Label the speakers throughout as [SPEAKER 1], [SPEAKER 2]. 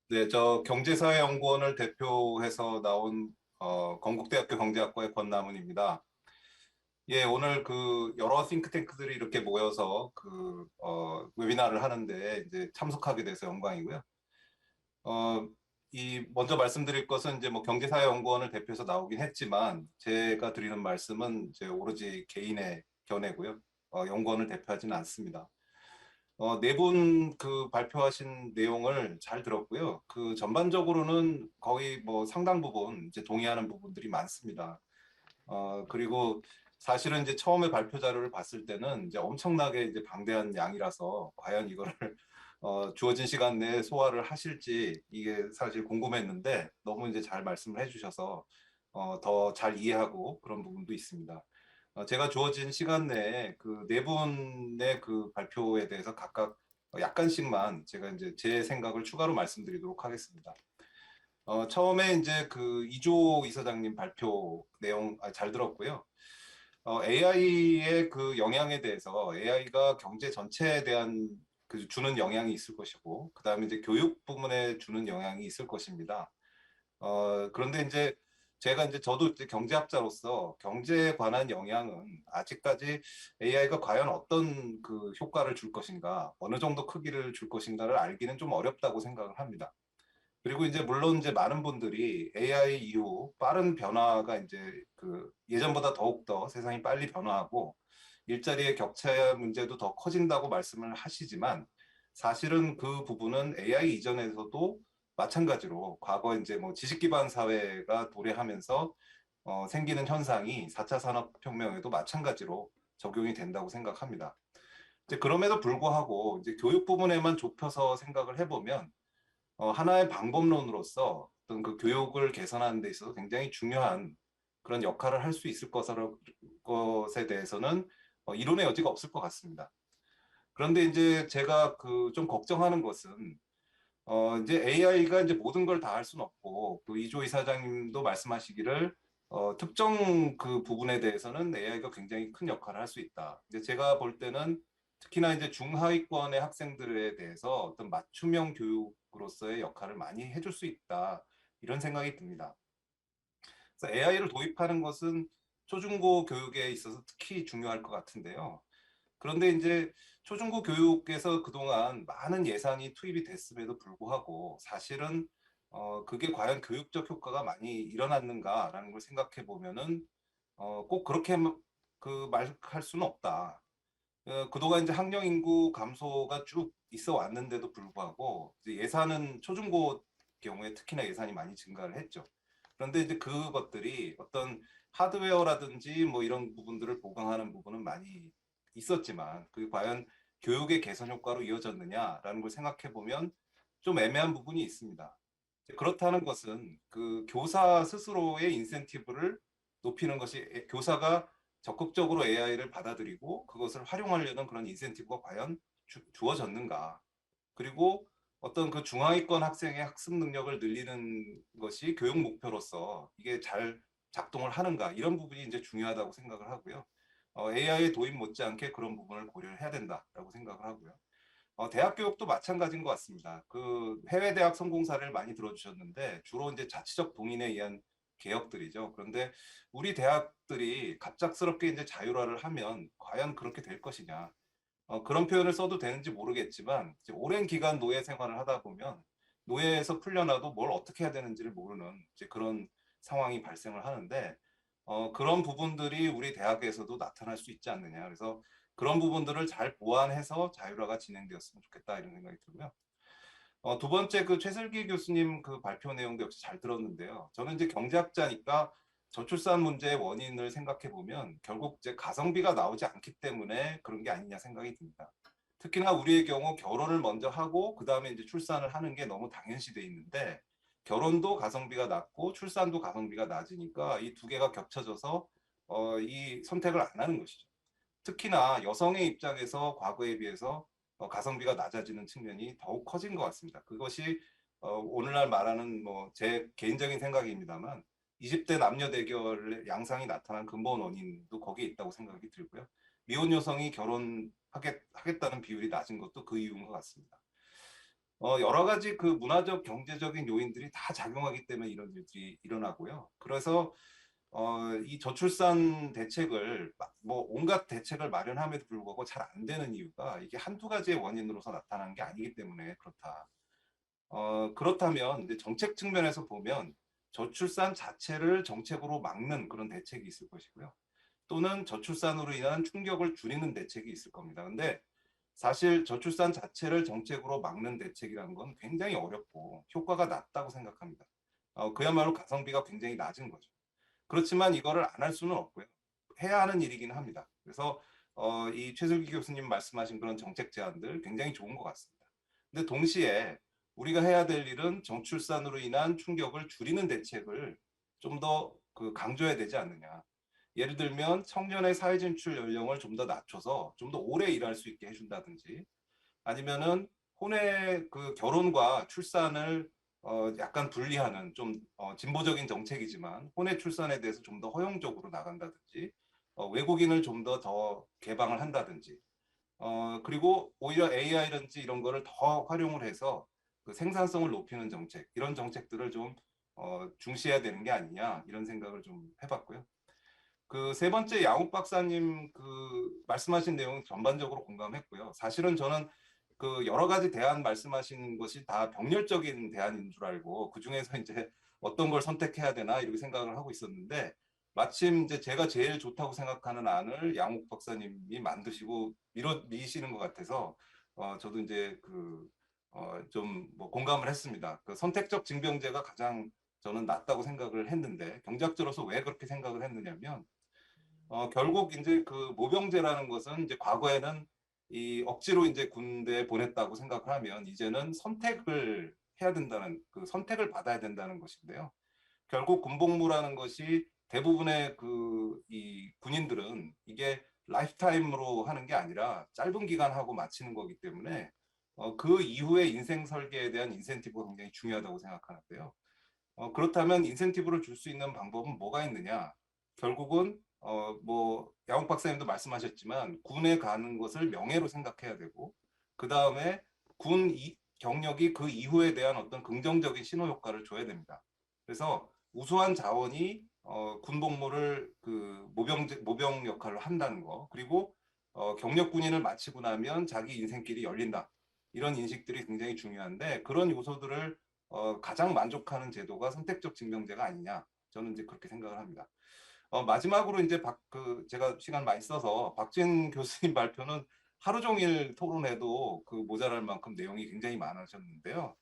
[SPEAKER 1] 네, 저 경제사회연구원을 대표해서 나온 건국대학교 경제학과의 권남훈입니다. 예, 오늘 그 여러 싱크탱크들이 이렇게 모여서 웨비나를 하는데 이제 참석하게 돼서 영광이고요. 어, 먼저 말씀드릴 것은 이제 뭐 경제사회연구원을 대표해서 나오긴 했지만 제가 드리는 말씀은 이제 오로지 개인의 견해고요. 연구원을 대표하지는 않습니다. 네 분 그 발표하신 내용을 잘 들었고요. 그 전반적으로는 거의 뭐 상당 부분 이제 동의하는 부분들이 많습니다. 그리고 사실은 이제 처음에 발표 자료를 봤을 때는 이제 엄청나게 이제 방대한 양이라서 과연 이거를 주어진 시간 내에 소화를 하실지 이게 사실 궁금했는데 너무 이제 잘 말씀을 해주셔서 더 잘 이해하고 그런 부분도 있습니다. 제가 주어진 시간 내에 그 네 분의 그 발표에 대해서 각각 약간씩만 제가 이제 제 생각을 추가로 말씀드리도록 하겠습니다. 처음에 이제 그 이조 이사장님 발표 내용 잘 들었고요. AI의 그 영향에 대해서 AI가 경제 전체에 대한 그 주는 영향이 있을 것이고, 그 다음에 이제 교육 부분에 주는 영향이 있을 것입니다. 그런데 이제 제가 이제 저도 이제 경제학자로서 경제에 관한 영향은 아직까지 AI가 과연 어떤 그 효과를 줄 것인가, 어느 정도 크기를 줄 것인가를 알기는 좀 어렵다고 생각을 합니다. 그리고 이제 물론 이제 많은 분들이 AI 이후 빠른 변화가 이제 그 예전보다 더욱더 세상이 빨리 변화하고 일자리의 격차 문제도 더 커진다고 말씀을 하시지만 사실은 그 부분은 AI 이전에서도 마찬가지로 과거 이제 뭐 지식 기반 사회가 도래하면서 생기는 현상이 4차 산업혁명에도 마찬가지로 적용이 된다고 생각합니다. 이제 그럼에도 불구하고 이제 교육 부분에만 좁혀서 생각을 해보면 하나의 방법론으로서 어떤 그 교육을 개선하는 데 있어서 굉장히 중요한 그런 역할을 할 수 있을 것에 대해서는 이론의 여지가 없을 것 같습니다. 그런데 이제 제가 그 좀 걱정하는 것은 이제 AI가 이제 모든 걸 다 할 수는 없고 또 이조 이사장님도 말씀하시기를 특정 그 부분에 대해서는 AI가 굉장히 큰 역할을 할 수 있다. 이제 제가 볼 때는 특히나 이제 중하위권의 학생들에 대해서 어떤 맞춤형 교육으로서의 역할을 많이 해줄 수 있다. 이런 생각이 듭니다. 그래서 AI를 도입하는 것은 초중고 교육에 있어서 특히 중요할 것 같은데요. 그런데 이제 초중고 교육에서 그동안 많은 예산이 투입이 됐음에도 불구하고 사실은 그게 과연 교육적 효과가 많이 일어났는가라는 걸 생각해 보면은 꼭 그렇게 그 말할 수는 없다. 그동안 이제 학령 인구 감소가 쭉 있어 왔는데도 불구하고 이제 예산은 초중고 경우에 특히나 예산이 많이 증가를 했죠. 그런데 이제 그것들이 어떤 하드웨어라든지 뭐 이런 부분들을 보강하는 부분은 많이 있었지만 그게 과연 교육의 개선 효과로 이어졌느냐라는 걸 생각해 보면 좀 애매한 부분이 있습니다. 그렇다는 것은 그 교사 스스로의 인센티브를 높이는 것이 교사가 적극적으로 AI를 받아들이고 그것을 활용하려는 그런 인센티브가 과연 주어졌는가? 그리고 어떤 그 중하위권 학생의 학습 능력을 늘리는 것이 교육 목표로서 이게 잘 작동을 하는가? 이런 부분이 이제 중요하다고 생각을 하고요. AI의 도입 못지않게 그런 부분을 고려를 해야 된다라고 생각을 하고요. 대학 교육도 마찬가지인 것 같습니다. 그 해외 대학 성공 사례를 많이 들어주셨는데 주로 이제 자치적 동인에 의한 개혁들이죠. 그런데 우리 대학들이 갑작스럽게 이제 자율화를 하면 과연 그렇게 될 것이냐? 그런 표현을 써도 되는지 모르겠지만 이제 오랜 기간 노예 생활을 하다 보면 노예에서 풀려나도 뭘 어떻게 해야 되는지를 모르는 이제 그런 상황이 발생을 하는데 그런 부분들이 우리 대학에서도 나타날 수 있지 않느냐. 그래서 그런 부분들을 잘 보완해서 자율화가 진행되었으면 좋겠다 이런 생각이 들고요. 두 번째 그 최슬기 교수님 그 발표 내용도 역시 잘 들었는데요. 저는 이제 경제학자니까 저출산 문제의 원인을 생각해 보면 결국 이제 가성비가 나오지 않기 때문에 그런 게 아니냐 생각이 듭니다. 특히나 우리의 경우 결혼을 먼저 하고 그다음에 이제 출산을 하는 게 너무 당연시돼 있는데 결혼도 가성비가 낮고 출산도 가성비가 낮으니까 이 두 개가 겹쳐져서 이 선택을 안 하는 것이죠. 특히나 여성의 입장에서 과거에 비해서 가성비가 낮아지는 측면이 더욱 커진 것 같습니다. 그것이 오늘날 말하는 뭐 제 개인적인 생각입니다만 20대 남녀 대결의 양상이 나타난 근본 원인도 거기에 있다고 생각이 들고요. 미혼 여성이 결혼하겠다는 비율이 낮은 것도 그 이유인 것 같습니다. 여러 가지 그 문화적, 경제적인 요인들이 다 작용하기 때문에 이런 일들이 일어나고요. 그래서 이 저출산 대책을 뭐 온갖 대책을 마련함에도 불구하고 잘 안 되는 이유가 이게 한두 가지의 원인으로서 나타나는 게 아니기 때문에 그렇다. 그렇다면 이제 정책 측면에서 보면 저출산 자체를 정책으로 막는 그런 대책이 있을 것이고요. 또는 저출산으로 인한 충격을 줄이는 대책이 있을 겁니다. 근데 사실 저출산 자체를 정책으로 막는 대책이라는 건 굉장히 어렵고 효과가 낮다고 생각합니다. 그야말로 가성비가 굉장히 낮은 거죠. 그렇지만 이거를 안 할 수는 없고요. 해야 하는 일이긴 합니다. 그래서 이 최슬기 교수님 말씀하신 그런 정책 제안들 굉장히 좋은 것 같습니다. 근데 동시에 우리가 해야 될 일은 정출산으로 인한 충격을 줄이는 대책을 좀 더 그 강조해야 되지 않느냐. 예를 들면 청년의 사회 진출 연령을 좀 더 낮춰서 좀 더 오래 일할 수 있게 해준다든지 아니면은 혼의 그 결혼과 출산을 약간 분리하는 좀 진보적인 정책이지만 혼의 출산에 대해서 좀 더 허용적으로 나간다든지 외국인을 좀 더 개방을 한다든지 그리고 오히려 AI라든지 이런 거를 더 활용을 해서 그 생산성을 높이는 정책 이런 정책들을 좀 중시해야 되는 게 아니냐 이런 생각을 좀 해봤고요. 그 세 번째 양욱 박사님 그 말씀하신 내용 전반적으로 공감했고요. 사실은 저는 그 여러 가지 대안 말씀하신 것이 다 병렬적인 대안인 줄 알고 그 중에서 이제 어떤 걸 선택해야 되나 이렇게 생각을 하고 있었는데 마침 이제 제가 제일 좋다고 생각하는 안을 양욱 박사님이 만드시고 미시는 것 같아서 저도 이제 그 좀 뭐 공감을 했습니다. 그 선택적 징병제가 가장 저는 낫다고 생각을 했는데 경제학자로서 왜 그렇게 생각을 했느냐면 결국 이제 그 모병제라는 것은 이제 과거에는 이 억지로 이제 군대에 보냈다고 생각을 하면 이제는 선택을 해야 된다는 그 선택을 받아야 된다는 것인데요. 결국 군복무라는 것이 대부분의 그 이 군인들은 이게 라이프타임으로 하는 게 아니라 짧은 기간 하고 마치는 거기 때문에 그 이후의 인생 설계에 대한 인센티브가 굉장히 중요하다고 생각하는데요. 그렇다면 인센티브를 줄 수 있는 방법은 뭐가 있느냐? 결국은 뭐 양욱 박사님도 말씀하셨지만 군에 가는 것을 명예로 생각해야 되고 그 다음에 경력이 그 이후에 대한 어떤 긍정적인 신호 효과를 줘야 됩니다. 그래서 우수한 자원이 군복무를 그 모병 역할을 한다는 거 그리고 경력 군인을 마치고 나면 자기 인생길이 열린다. 이런 인식들이 굉장히 중요한데 그런 요소들을 가장 만족하는 제도가 선택적 징병제가 아니냐 저는 이제 그렇게 생각을 합니다. 마지막으로 이제 제가 시간 많이 써서 박진 교수님 발표는 하루 종일 토론해도 그 모자랄 만큼 내용이 굉장히 많으셨는데요.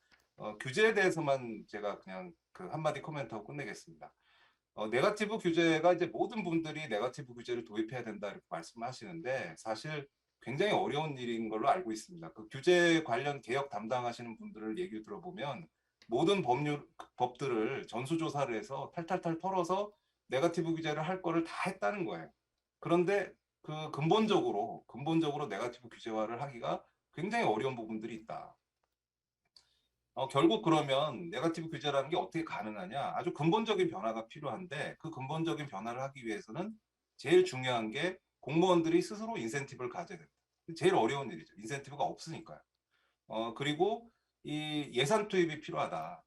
[SPEAKER 1] 규제에 대해서만 제가 그냥 그 한마디 코멘트하고 끝내겠습니다. 네거티브 규제가 이제 모든 분들이 네거티브 규제를 도입해야 된다 이렇게 말씀하시는데 사실 굉장히 어려운 일인 걸로 알고 있습니다. 그 규제 관련 개혁 담당하시는 분들을 얘기를 들어보면 모든 법들을 전수조사를 해서 탈탈탈 털어서 네거티브 규제를 할 거를 다 했다는 거예요. 그런데 그 근본적으로 네거티브 규제화를 하기가 굉장히 어려운 부분들이 있다. 결국 그러면 네거티브 규제라는 게 어떻게 가능하냐? 아주 근본적인 변화가 필요한데 그 근본적인 변화를 하기 위해서는 제일 중요한 게 공무원들이 스스로 인센티브를 가져야 됩니다. 제일 어려운 일이죠. 인센티브가 없으니까요. 그리고 이 예산 투입이 필요하다.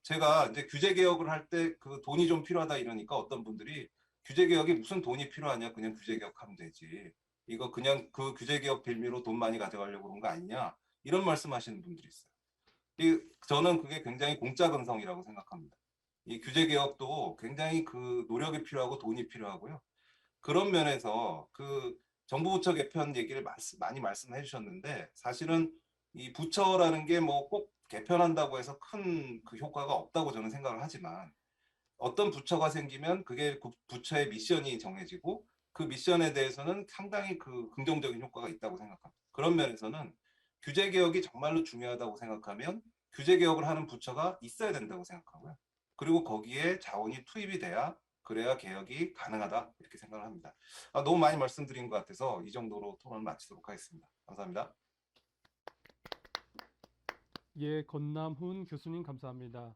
[SPEAKER 1] 제가 이제 규제 개혁을 할 때 그 돈이 좀 필요하다 이러니까 어떤 분들이 규제 개혁이 무슨 돈이 필요하냐? 그냥 규제 개혁하면 되지. 이거 그냥 그 규제 개혁 빌미로 돈 많이 가져가려고 그런 거 아니냐? 이런 말씀하시는 분들이 있어요. 저는 그게 굉장히 공짜 근성이라고 생각합니다. 이 규제 개혁도 굉장히 그 노력이 필요하고 돈이 필요하고요. 그런 면에서 그 정부 부처 개편 얘기를 많이 말씀해 주셨는데 사실은 이 부처라는 게 뭐 꼭 개편한다고 해서 큰 그 효과가 없다고 저는 생각을 하지만 어떤 부처가 생기면 그게 그 부처의 미션이 정해지고 그 미션에 대해서는 상당히 그 긍정적인 효과가 있다고 생각합니다. 그런 면에서는 규제 개혁이 정말로 중요하다고 생각하면 규제 개혁을 하는 부처가 있어야 된다고 생각하고요. 그리고 거기에 자원이 투입이 돼야 그래야 개혁이 가능하다 이렇게 생각을 합니다. 너무 많이 말씀드린 것 같아서 이 정도로 토론을 마치도록 하겠습니다. 감사합니다.
[SPEAKER 2] 예, 건남훈 교수님 감사합니다.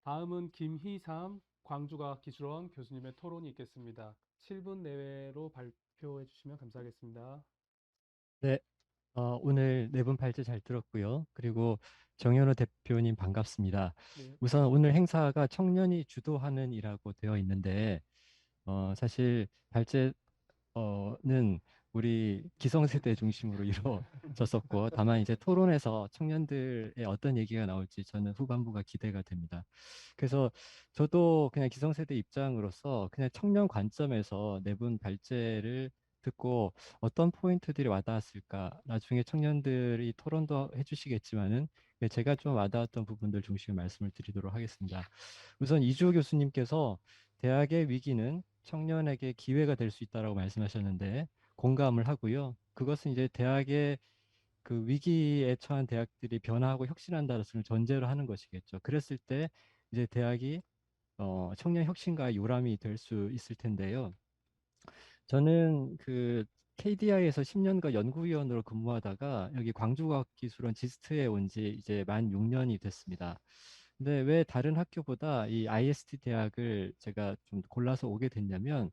[SPEAKER 2] 다음은 김희삼 광주과학기술원 교수님의 토론이 있겠습니다. 7분 내외로 발표해 주시면 감사하겠습니다.
[SPEAKER 3] 네, 오늘 네 분 발제 잘 들었고요. 그리고 정현우 대표님 반갑습니다.
[SPEAKER 2] 네.
[SPEAKER 3] 우선 오늘 행사가 청년이 주도하는 이라고 되어 있는데, 사실 발제는 우리 기성세대 중심으로 이루어졌었고, 다만 이제 토론에서 청년들의 어떤 얘기가 나올지 저는 후반부가 기대가 됩니다. 그래서 저도 그냥 기성세대 입장으로서 그냥 청년 관점에서 네 분 발제를 듣고 어떤 포인트들이 와닿았을까? 나중에 청년들이 토론도 해주시겠지만은 제가 좀 와닿았던 부분들 중심으로 말씀을 드리도록 하겠습니다. 우선 이주호 교수님께서 대학의 위기는 청년에게 기회가 될 수 있다라고 말씀하셨는데 공감을 하고요. 그것은 이제 대학의 그 위기에 처한 대학들이 변화하고 혁신한다는 것을 전제로 하는 것이겠죠. 그랬을 때 이제 대학이 청년 혁신가의 요람이 될 수 있을 텐데요. 저는 그 KDI에서 10년간 연구위원으로 근무하다가 여기 광주과학기술원 지스트에 온 지 이제 만 6년이 됐습니다. 근데 왜 다른 학교보다 이 IST 대학을 제가 좀 골라서 오게 됐냐면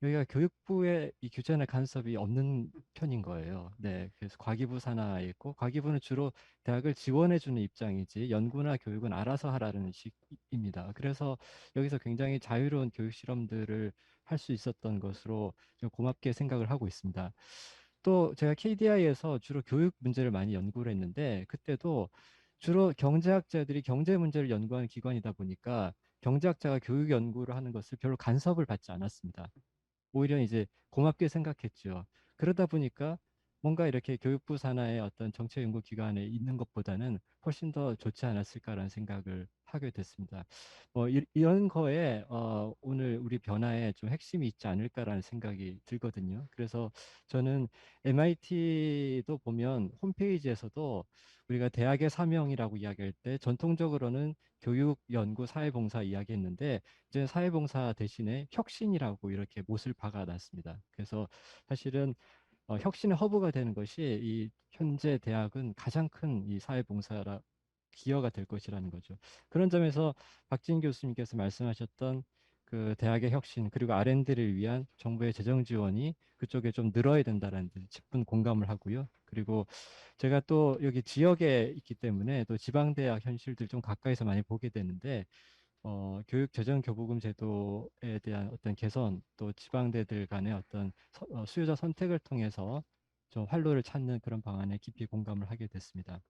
[SPEAKER 3] 여기가 교육부의 이 규제나 간섭이 없는 편인 거예요. 네, 그래서 과기부 산하에 있고 과기부는 주로 대학을 지원해주는 입장이지 연구나 교육은 알아서 하라는 식입니다. 그래서 여기서 굉장히 자유로운 교육 실험들을 할 수 있었던 것으로 좀 고맙게 생각을 하고 있습니다. 또 제가 KDI에서 주로 교육 문제를 많이 연구를 했는데 그때도 주로 경제학자들이 경제 문제를 연구하는 기관이다 보니까 경제학자가 교육 연구를 하는 것을 별로 간섭을 받지 않았습니다. 오히려 이제 고맙게 생각했죠. 그러다 보니까 뭔가 이렇게 교육부 산하의 어떤 정책연구기관에 있는 것보다는 훨씬 더 좋지 않았을까라는 생각을 하게 됐습니다. 이런 거에 오늘 우리 변화에 좀 핵심이 있지 않을까라는 생각이 들거든요. 그래서 저는 MIT도 보면 홈페이지에서도 우리가 대학의 사명이라고 이야기할 때 전통적으로는 교육, 연구, 사회봉사 이야기했는데 이제 사회봉사 대신에 혁신이라고 이렇게 못을 박아놨습니다. 그래서 사실은 혁신의 허브가 되는 것이 이 현재 대학은 가장 큰 이 사회봉사라 기여가 될 것이라는 거죠. 그런 점에서 박진 교수님께서 말씀하셨던 그 대학의 혁신 그리고 R&D를 위한 정부의 재정 지원이 그쪽에 좀 늘어야 된다라는 데 깊은 공감을 하고요. 그리고 제가 또 여기 지역에 있기 때문에 또 지방대학 현실들 좀 가까이서 많이 보게 되는데 교육 재정 교부금 제도에 대한 어떤 개선 또 지방대들 간의 어떤 수요자 선택을 통해서 좀 활로를 찾는 그런 방안에 깊이 공감을 하게 됐습니다.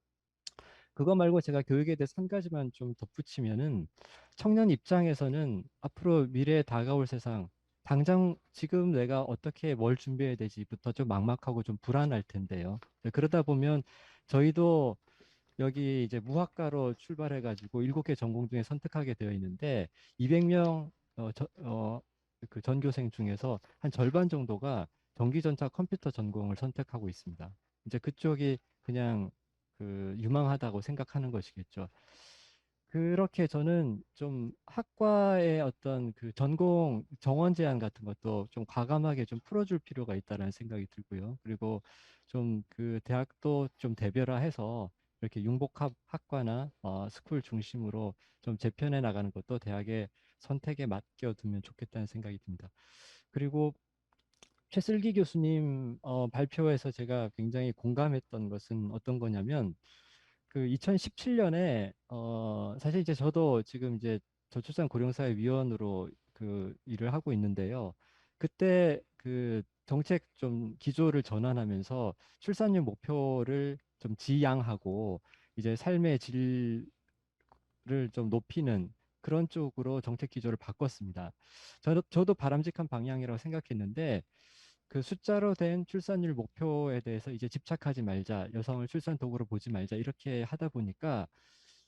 [SPEAKER 3] 그거 말고 제가 교육에 대해서 한 가지만 좀 덧붙이면은 청년 입장에서는 앞으로 미래에 다가올 세상 당장 지금 내가 어떻게 뭘 준비해야 되지부터 좀 막막하고 좀 불안할 텐데요. 그러다 보면 저희도 여기 이제 무학과로 출발해가지고 7개 전공 중에 선택하게 되어 있는데 200명 그 전교생 중에서 한 절반 정도가 전기전자 컴퓨터 전공을 선택하고 있습니다. 이제 그쪽이 그냥 그 유망하다고 생각하는 것이겠죠. 그렇게 저는 좀 학과의 어떤 그 전공 정원 제한 같은 것도 좀 과감하게 좀 풀어줄 필요가 있다는 생각이 들고요. 그리고 좀 그 대학도 좀 대별화해서 이렇게 융복합 학과나 스쿨 중심으로 좀 재편해 나가는 것도 대학의 선택에 맡겨두면 좋겠다는 생각이 듭니다. 그리고 최슬기 교수님 발표에서 제가 굉장히 공감했던 것은 어떤 거냐면 그 2017년에 사실 이제 저도 지금 이제 저출산 고령사회 위원으로 그 일을 하고 있는데요. 그때 그 정책 좀 기조를 전환하면서 출산율 목표를 좀 지양하고 이제 삶의 질을 좀 높이는 그런 쪽으로 정책 기조를 바꿨습니다. 저도 바람직한 방향이라고 생각했는데 그 숫자로 된 출산율 목표에 대해서 이제 집착하지 말자, 여성을 출산 도구로 보지 말자 이렇게 하다 보니까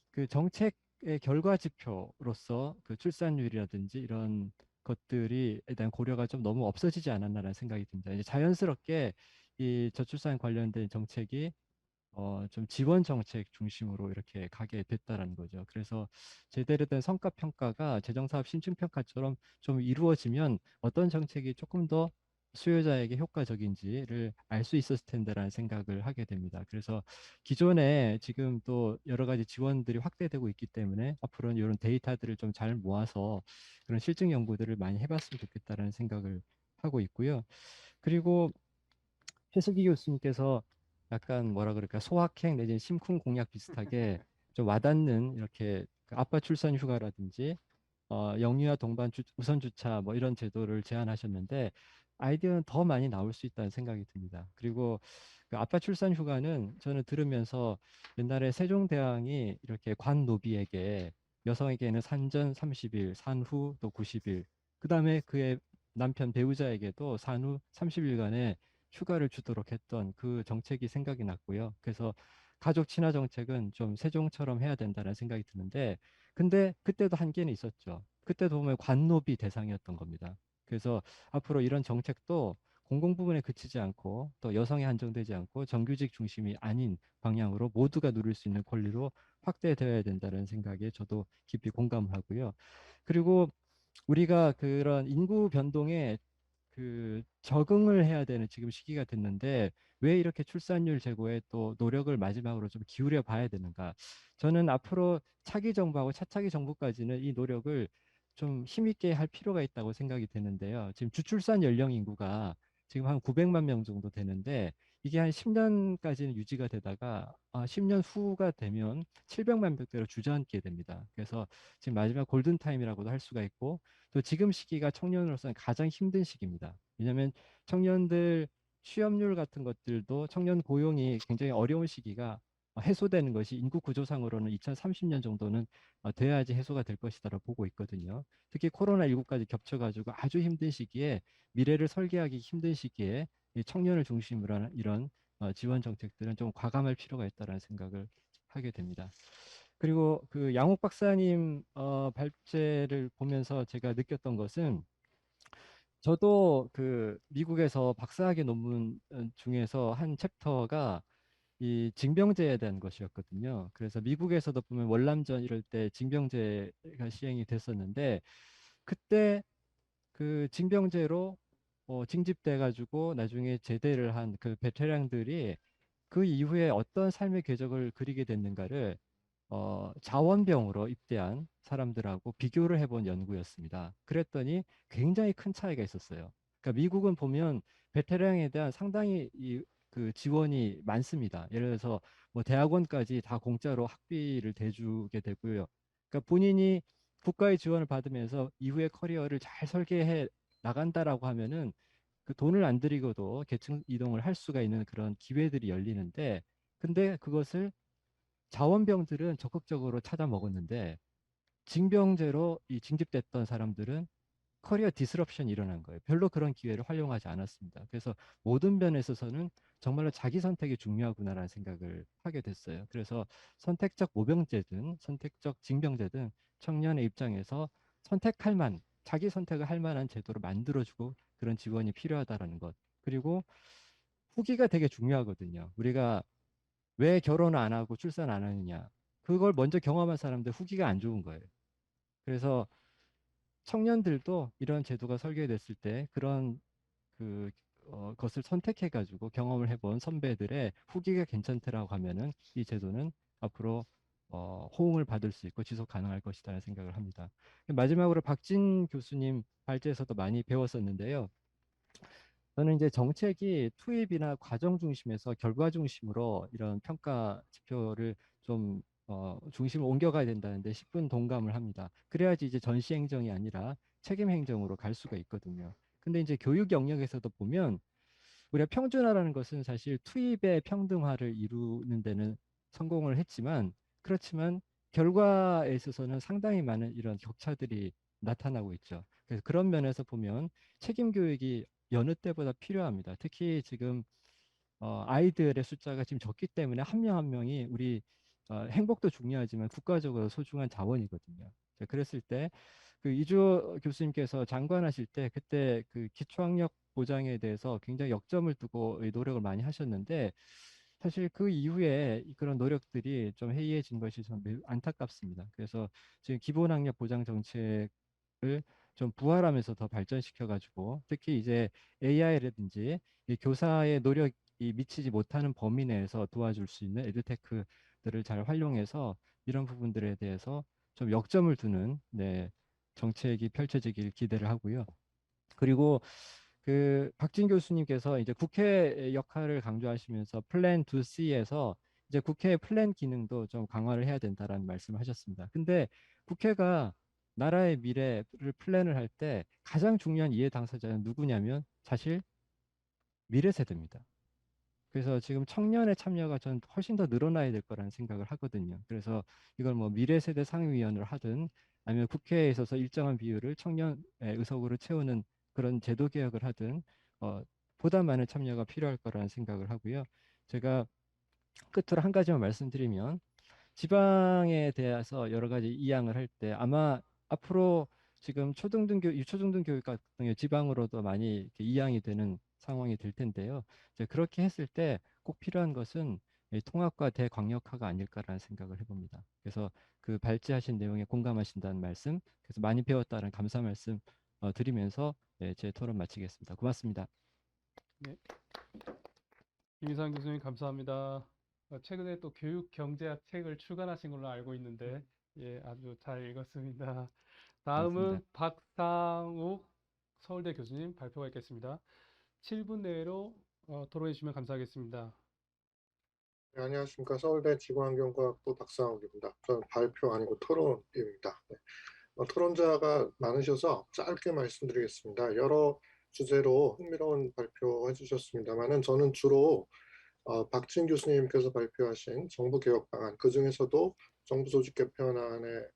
[SPEAKER 3] 그 정책의 결과 지표로서 그 출산율이라든지 이런 것들이 대한 고려가 좀 너무 없어지지 않았나라는 생각이 듭니다. 이제 자연스럽게 이 저출산 관련된 정책이 좀 지원 정책 중심으로 이렇게 가게 됐다라는 거죠. 그래서 제대로 된 성과 평가가 재정사업 심층 평가처럼 좀 이루어지면 어떤 정책이 조금 더 수요자에게 효과적인지를 알 수 있었을 텐데라는 생각을 하게 됩니다. 그래서 기존에 지금 또 여러 가지 지원들이 확대되고 있기 때문에 앞으로는 이런 데이터들을 좀 잘 모아서 그런 실증 연구들을 많이 해봤으면 좋겠다라는 생각을 하고 있고요. 그리고 최슬기 교수님께서 약간 뭐라 그럴까 소확행 내지는 심쿵 공약 비슷하게 좀 와닿는 이렇게 그 아빠 출산 휴가라든지 영유아 동반 우선 주차 뭐 이런 제도를 제안하셨는데 아이디어는 더 많이 나올 수 있다는 생각이 듭니다. 그리고 그 아빠 출산 휴가는 저는 들으면서 옛날에 세종대왕이 이렇게 관노비에게 여성에게는 산전 30일, 산후 또 90일, 그다음에 그의 남편 배우자에게도 산후 30일간의 휴가를 주도록 했던 그 정책이 생각이 났고요. 그래서 가족 친화 정책은 좀 세종처럼 해야 된다는 생각이 드는데 근데 그때도 한계는 있었죠. 그때도 보면 관노비 대상이었던 겁니다. 그래서 앞으로 이런 정책도 공공 부분에 그치지 않고 또 여성에 한정되지 않고 정규직 중심이 아닌 방향으로 모두가 누릴 수 있는 권리로 확대되어야 된다는 생각에 저도 깊이 공감을 하고요. 그리고 우리가 그런 인구 변동에 그 적응을 해야 되는 지금 시기가 됐는데 왜 이렇게 출산율 제고에 또 노력을 마지막으로 좀 기울여 봐야 되는가? 저는 앞으로 차기 정부하고 차차기 정부까지는 이 노력을 좀 힘있게 할 필요가 있다고 생각이 되는데요. 지금 주출산 연령 인구가 지금 한 900만 명 정도 되는데 이게 한 10년까지는 유지가 되다가 10년 후가 되면 700만 명대로 주저앉게 됩니다. 그래서 지금 마지막 골든타임이라고도 할 수가 있고 또 지금 시기가 청년으로서는 가장 힘든 시기입니다. 왜냐하면 청년들 취업률 같은 것들도 청년 고용이 굉장히 어려운 시기가 해소되는 것이 인구 구조상으로는 2030년 정도는 돼야지 해소가 될 것이다라고 보고 있거든요. 특히 코로나19까지 겹쳐가지고 아주 힘든 시기에 미래를 설계하기 힘든 시기에 이 청년을 중심으로 하는 이런 지원 정책들은 좀 과감할 필요가 있다는 생각을 하게 됩니다. 그리고 그 양옥 박사님 발제를 보면서 제가 느꼈던 것은 저도 그 미국에서 박사학위 논문 중에서 한 챕터가 이 징병제에 대한 것이었거든요. 그래서 미국에서도 보면 월남전 이럴 때 징병제가 시행이 됐었는데 그때 그 징병제로 징집돼 가지고 나중에 제대를 한 그 베테랑들이 그 이후에 어떤 삶의 궤적을 그리게 됐는가를 자원병으로 입대한 사람들하고 비교를 해본 연구였습니다. 그랬더니 굉장히 큰 차이가 있었어요. 그러니까 미국은 보면 베테랑에 대한 상당히 그 지원이 많습니다. 예를 들어서 뭐 대학원까지 다 공짜로 학비를 대주게 되고요. 그러니까 본인이 국가의 지원을 받으면서 이후의 커리어를 잘 설계해 나간다라고 하면은 그 돈을 안 들이고도 계층 이동을 할 수가 있는 그런 기회들이 열리는데 근데 그것을 자원병들은 적극적으로 찾아 먹었는데 징병제로 이 징집됐던 사람들은 커리어 디스럽션이 일어난 거예요. 별로 그런 기회를 활용하지 않았습니다. 그래서 모든 면에 있어서는 정말로 자기 선택이 중요하구나라는 생각을 하게 됐어요. 그래서 선택적 모병제든 선택적 징병제든 청년의 입장에서 선택할 자기 선택을 할 만한 제도를 만들어주고 그런 지원이 필요하다라는 것. 그리고 후기가 되게 중요하거든요. 우리가 왜 결혼 안 하고 출산 안 하느냐. 그걸 먼저 경험한 사람들 후기가 안 좋은 거예요. 그래서 청년들도 이런 제도가 설계됐을 때 그런 그 것을 선택해 가지고 경험을 해본 선배들의 후기가 괜찮더라고 하면은 이 제도는 앞으로 호응을 받을 수 있고 지속 가능할 것이라는 생각을 합니다. 마지막으로 박진 교수님 발제에서도 많이 배웠었는데요. 저는 이제 정책이 투입이나 과정 중심에서 결과 중심으로 이런 평가 지표를 좀 중심을 옮겨가야 된다는데 10분 동감을 합니다. 그래야지 이제 전시 행정이 아니라 책임 행정으로 갈 수가 있거든요. 근데 이제 교육 영역에서도 보면 우리가 평준화라는 것은 사실 투입의 평등화를 이루는 데는 성공을 했지만 그렇지만 결과에 있어서는 상당히 많은 이런 격차들이 나타나고 있죠. 그래서 그런 면에서 보면 책임 교육이 여느 때보다 필요합니다. 특히 지금 아이들의 숫자가 지금 적기 때문에 한 명 한 명이 우리 행복도 중요하지만 국가적으로 소중한 자원이거든요. 자, 그랬을 때 그 이주호 교수님께서 장관하실 때 그때 그 기초학력 보장에 대해서 굉장히 역점을 두고 노력을 많이 하셨는데 사실 그 이후에 그런 노력들이 좀 해이해진 것이 좀 매우 안타깝습니다. 그래서 지금 기본학력 보장 정책을 좀 부활하면서 더 발전시켜 가지고 특히 이제 AI라든지 이 교사의 노력이 미치지 못하는 범위 내에서 도와줄 수 있는 에듀테크들을 잘 활용해서 이런 부분들에 대해서 좀 역점을 두는 정책이 펼쳐지길 기대를 하고요. 그리고 그 박진 교수님께서 이제 국회 역할을 강조하시면서 플랜 2C에서 이제 국회의 플랜 기능도 좀 강화를 해야 된다라는 말씀을 하셨습니다. 근데 국회가 나라의 미래를 플랜을 할 때 가장 중요한 이해 당사자는 누구냐면 사실 미래 세대입니다. 그래서 지금 청년의 참여가 전 훨씬 더 늘어나야 될 거라는 생각을 하거든요. 그래서 이걸 뭐 미래 세대 상임위원을 하든 아니면 국회에 있어서 일정한 비율을 청년의 의석으로 채우는 그런 제도 개혁을 하든 보다 많은 참여가 필요할 거라는 생각을 하고요. 제가 끝으로 한 가지만 말씀드리면 지방에 대해서 여러 가지 이양을 할 때 아마 앞으로 지금 유초등등 교육 같은 경우 지방으로도 많이 이렇게 이양이 되는 상황이 될 텐데요. 이제 그렇게 했을 때 꼭 필요한 것은 이 통합과 대광역화가 아닐까라는 생각을 해봅니다. 그래서 그 발제하신 내용에 공감하신다는 말씀, 그래서 많이 배웠다는 감사 말씀 드리면서 제 토론 마치겠습니다. 고맙습니다.
[SPEAKER 2] 네, 김희상 교수님 감사합니다. 최근에 또 교육 경제학 책을 출간하신 걸로 알고 있는데, 예, 아주 잘 읽었습니다.
[SPEAKER 3] 고맙습니다.
[SPEAKER 2] 다음은 박상욱 서울대 교수님 발표가 있겠습니다. 7분 내로 토론해 주시면 감사하겠습니다.
[SPEAKER 4] 네, 안녕하십니까. 서울대 지구환경과학부 박상욱입니다. 저는 발표 아니고 토론입니다. 네. 토론자가 많으셔서 짧게 말씀드리겠습니다. 여러 주제로 흥미로운 발표 해주셨습니다만은 저는 주로 박진 교수님께서 발표하신 정부 개혁 방안, 그 중에서도 정부 조직 개편안에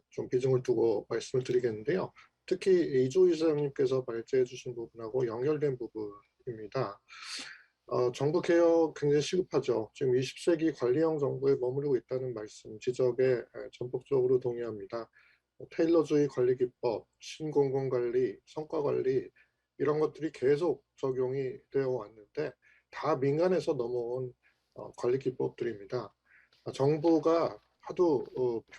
[SPEAKER 4] 좀 비중을 두고 말씀을 드리겠는데요. 특히 이조 이사장님께서 발제해 주신 부분하고 연결된 부분입니다. 정부 개혁 굉장히 시급하죠. 지금 20세기 관리형 정부에 머무르고 있다는 말씀, 지적에 전폭적으로 동의합니다. 테일러주의 관리 기법, 신공공관리, 성과관리 이런 것들이 계속 적용이 되어 왔는데 다 민간에서 넘어온 관리 기법들입니다. 정부가 하도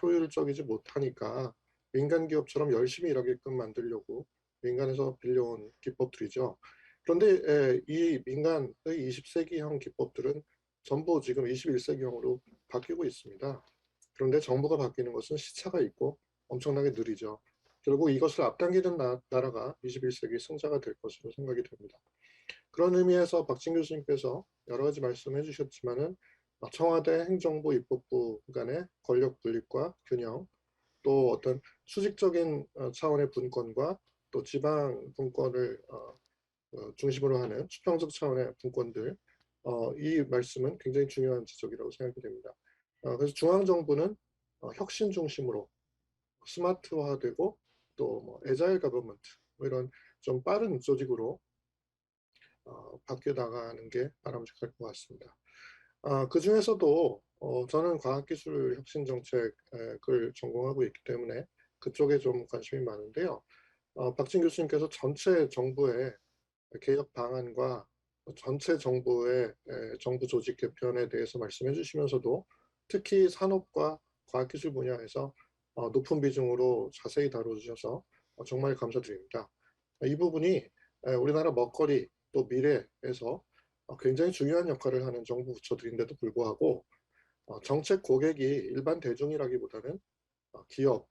[SPEAKER 4] 효율적이지 못하니까 민간 기업처럼 열심히 일하게끔 만들려고 민간에서 빌려온 기법들이죠. 그런데 이 민간의 20세기형 기법들은 전부 지금 21세기형으로 바뀌고 있습니다. 그런데 정부가 바뀌는 것은 시차가 있고 엄청나게 느리죠. 결국 이것을 앞당기는 나라가 21세기 승자가 될 것으로 생각이 됩니다. 그런 의미에서 박진 교수님께서 여러 가지 말씀해 주셨지만은 청와대 행정부 입법부 간의 권력 분립과 균형, 또 어떤 수직적인 차원의 분권과 또 지방 분권을 중심으로 하는 수평적 차원의 분권들, 이 말씀은 굉장히 중요한 지적이라고 생각이 됩니다. 그래서 중앙정부는 혁신 중심으로 스마트화되고 또 뭐 에자일 가버먼트 이런 좀 빠른 조직으로 바뀌어 나가는 게 바람직할 것 같습니다. 그 중에서도 저는 과학기술 혁신 정책을 전공하고 있기 때문에 그쪽에 좀 관심이 많은데요. 박진 교수님께서 전체 정부의 개혁 방안과 전체 정부의 정부 조직 개편에 대해서 말씀해 주시면서도 특히 산업과 과학기술 분야에서 높은 비중으로 자세히 다뤄주셔서 정말 감사드립니다. 이 부분이 우리나라 먹거리 또 미래에서 굉장히 중요한 역할을 하는 정부 부처들인데도 불구하고 정책 고객이 일반 대중이라기보다는 기업,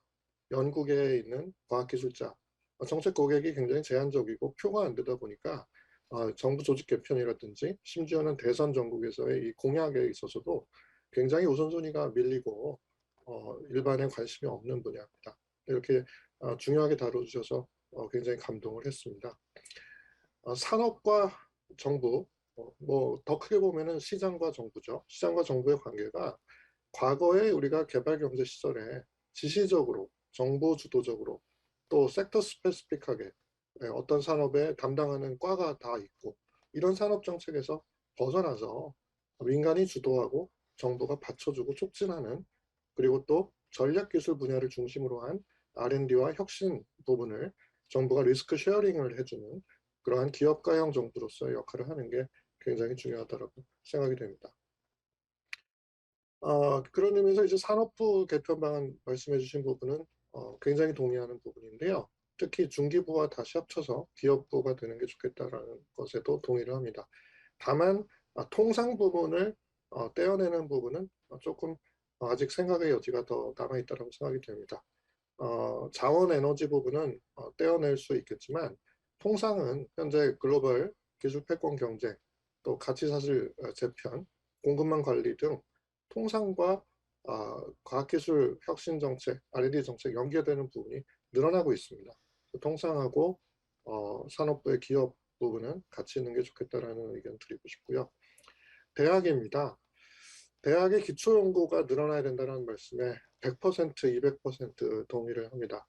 [SPEAKER 4] 연구계에 있는 과학기술자, 정책 고객이 굉장히 제한적이고 표가 안 되다 보니까 정부 조직 개편이라든지 심지어는 대선 전국에서의 이 공약에 있어서도 굉장히 우선순위가 밀리고 일반에 관심이 없는 분야입니다. 이렇게 중요하게 다뤄주셔서 굉장히 감동을 했습니다. 산업과 정부, 뭐 더 크게 보면은 시장과 정부죠. 시장과 정부의 관계가 과거에 우리가 개발 경제 시절에 지시적으로 정부 주도적으로 또 섹터 스페시픽하게 어떤 산업에 담당하는 과가 다 있고 이런 산업 정책에서 벗어나서 민간이 주도하고 정부가 받쳐주고 촉진하는 그리고 또 전략기술 분야를 중심으로 한 R&D와 혁신 부분을 정부가 리스크 쉐어링을 해주는 그러한 기업가형 정부로서의 역할을 하는 게 굉장히 중요하다고 생각이 됩니다. 그런 의미에서 이제 산업부 개편 방안 말씀해 주신 부분은 굉장히 동의하는 부분인데요. 특히 중기부와 다시 합쳐서 기업부가 되는 게 좋겠다라는 것에도 동의를 합니다. 다만 통상 부분을 떼어내는 부분은 조금 아직 생각의 여지가 더 남아있다고 생각이 됩니다. 자원 에너지 부분은 떼어낼 수 있겠지만 통상은 현재 글로벌 기술 패권 경쟁, 또 가치사슬 재편, 공급망 관리 등 통상과 과학기술 혁신 정책, R&D 정책 연계되는 부분이 늘어나고 있습니다. 통상하고 산업부의 기업 부분은 같이 있는 게 좋겠다라는 의견 드리고 싶고요. 대학입니다. 대학의 기초연구가 늘어나야 된다는 말씀에 100%, 200% 동의를 합니다.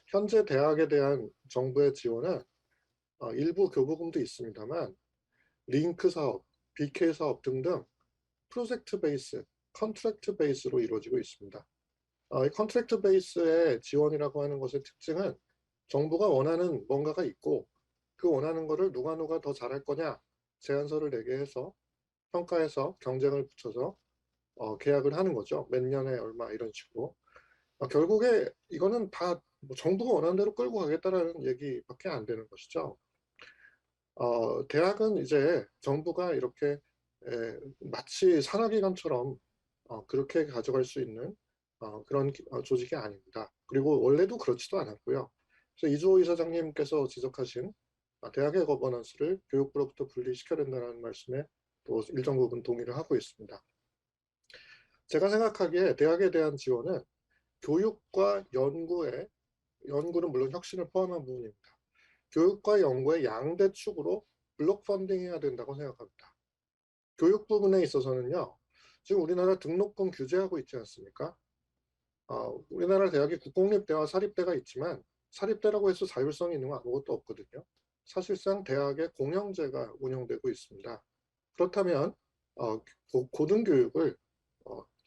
[SPEAKER 4] 현재 대학에 대한 정부의 지원은 일부 교부금도 있습니다만 링크 사업, BK 사업 등등 프로젝트 베이스, 컨트랙트 베이스로 이루어지고 있습니다. 이 컨트랙트 베이스의 지원이라고 하는 것의 특징은 정부가 원하는 뭔가가 있고 그 원하는 거를 누가 더 잘할 거냐 제안서를 내게 해서 평가해서 경쟁을 붙여서 계약을 하는 거죠. 몇 년에 얼마 이런 식으로. 결국에 이거는 다 정부가 원하는 대로 끌고 가겠다라는 얘기밖에 안 되는 것이죠. 대학은 이제 정부가 이렇게 마치 산하기관처럼 그렇게 가져갈 수 있는 그런 조직이 아닙니다. 그리고 원래도 그렇지도 않았고요. 그래서 이주호 이사장님께서 지적하신 대학의 거버넌스를 교육부로부터 분리시켜야 된다는 말씀에 또 일정 부분 동의를 하고 있습니다. 제가 생각하기에 대학에 대한 지원은 교육과 연구는 물론 혁신을 포함한 부분입니다. 교육과 연구의 양대 축으로 블록 펀딩해야 된다고 생각합니다. 교육 부분에 있어서는요, 지금 우리나라 등록금 규제하고 있지 않습니까? 우리나라 대학이 국공립대와 사립대가 있지만 사립대라고 해서 자율성이 있는 건 아무것도 없거든요. 사실상 대학의 공영제가 운영되고 있습니다. 그렇다면 고등교육을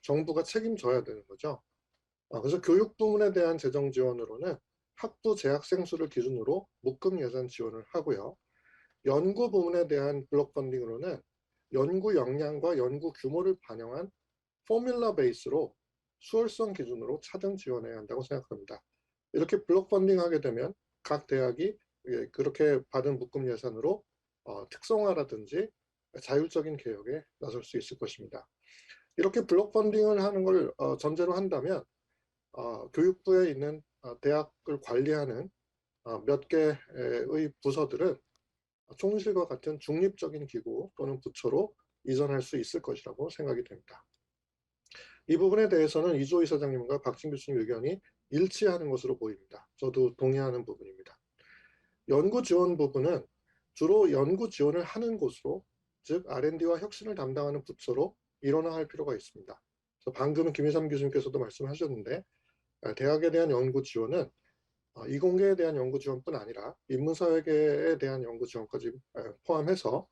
[SPEAKER 4] 정부가 책임져야 되는 거죠. 그래서 교육 부문에 대한 재정 지원으로는 학부 재학생 수를 기준으로 묶음 예산 지원을 하고요. 연구 부문에 대한 블록 펀딩으로는 연구 역량과 연구 규모를 반영한 포뮬러 베이스로 수월성 기준으로 차등 지원해야 한다고 생각합니다. 이렇게 블록 펀딩하게 되면 각 대학이 그렇게 받은 묶음 예산으로 특성화라든지 자율적인 개혁에 나설 수 있을 것입니다. 이렇게 블록 펀딩을 하는 걸 전제로 한다면 교육부에 있는 대학을 관리하는 몇 개의 부서들은 총실과 같은 중립적인 기구 또는 부처로 이전할 수 있을 것이라고 생각이 됩니다. 이 부분에 대해서는 이주호 이사장님과 박진 교수님 의견이 일치하는 것으로 보입니다. 저도 동의하는 부분입니다. 연구 지원 부분은 주로 연구 지원을 하는 곳으로, 즉 R&D와 혁신을 담당하는 부처로 일원화할 필요가 있습니다. 방금 김희삼 교수님께서도 말씀하셨는데 대학에 대한 연구 지원은 이공계에 대한 연구 지원뿐 아니라 인문사회계에 대한 연구 지원까지 포함해서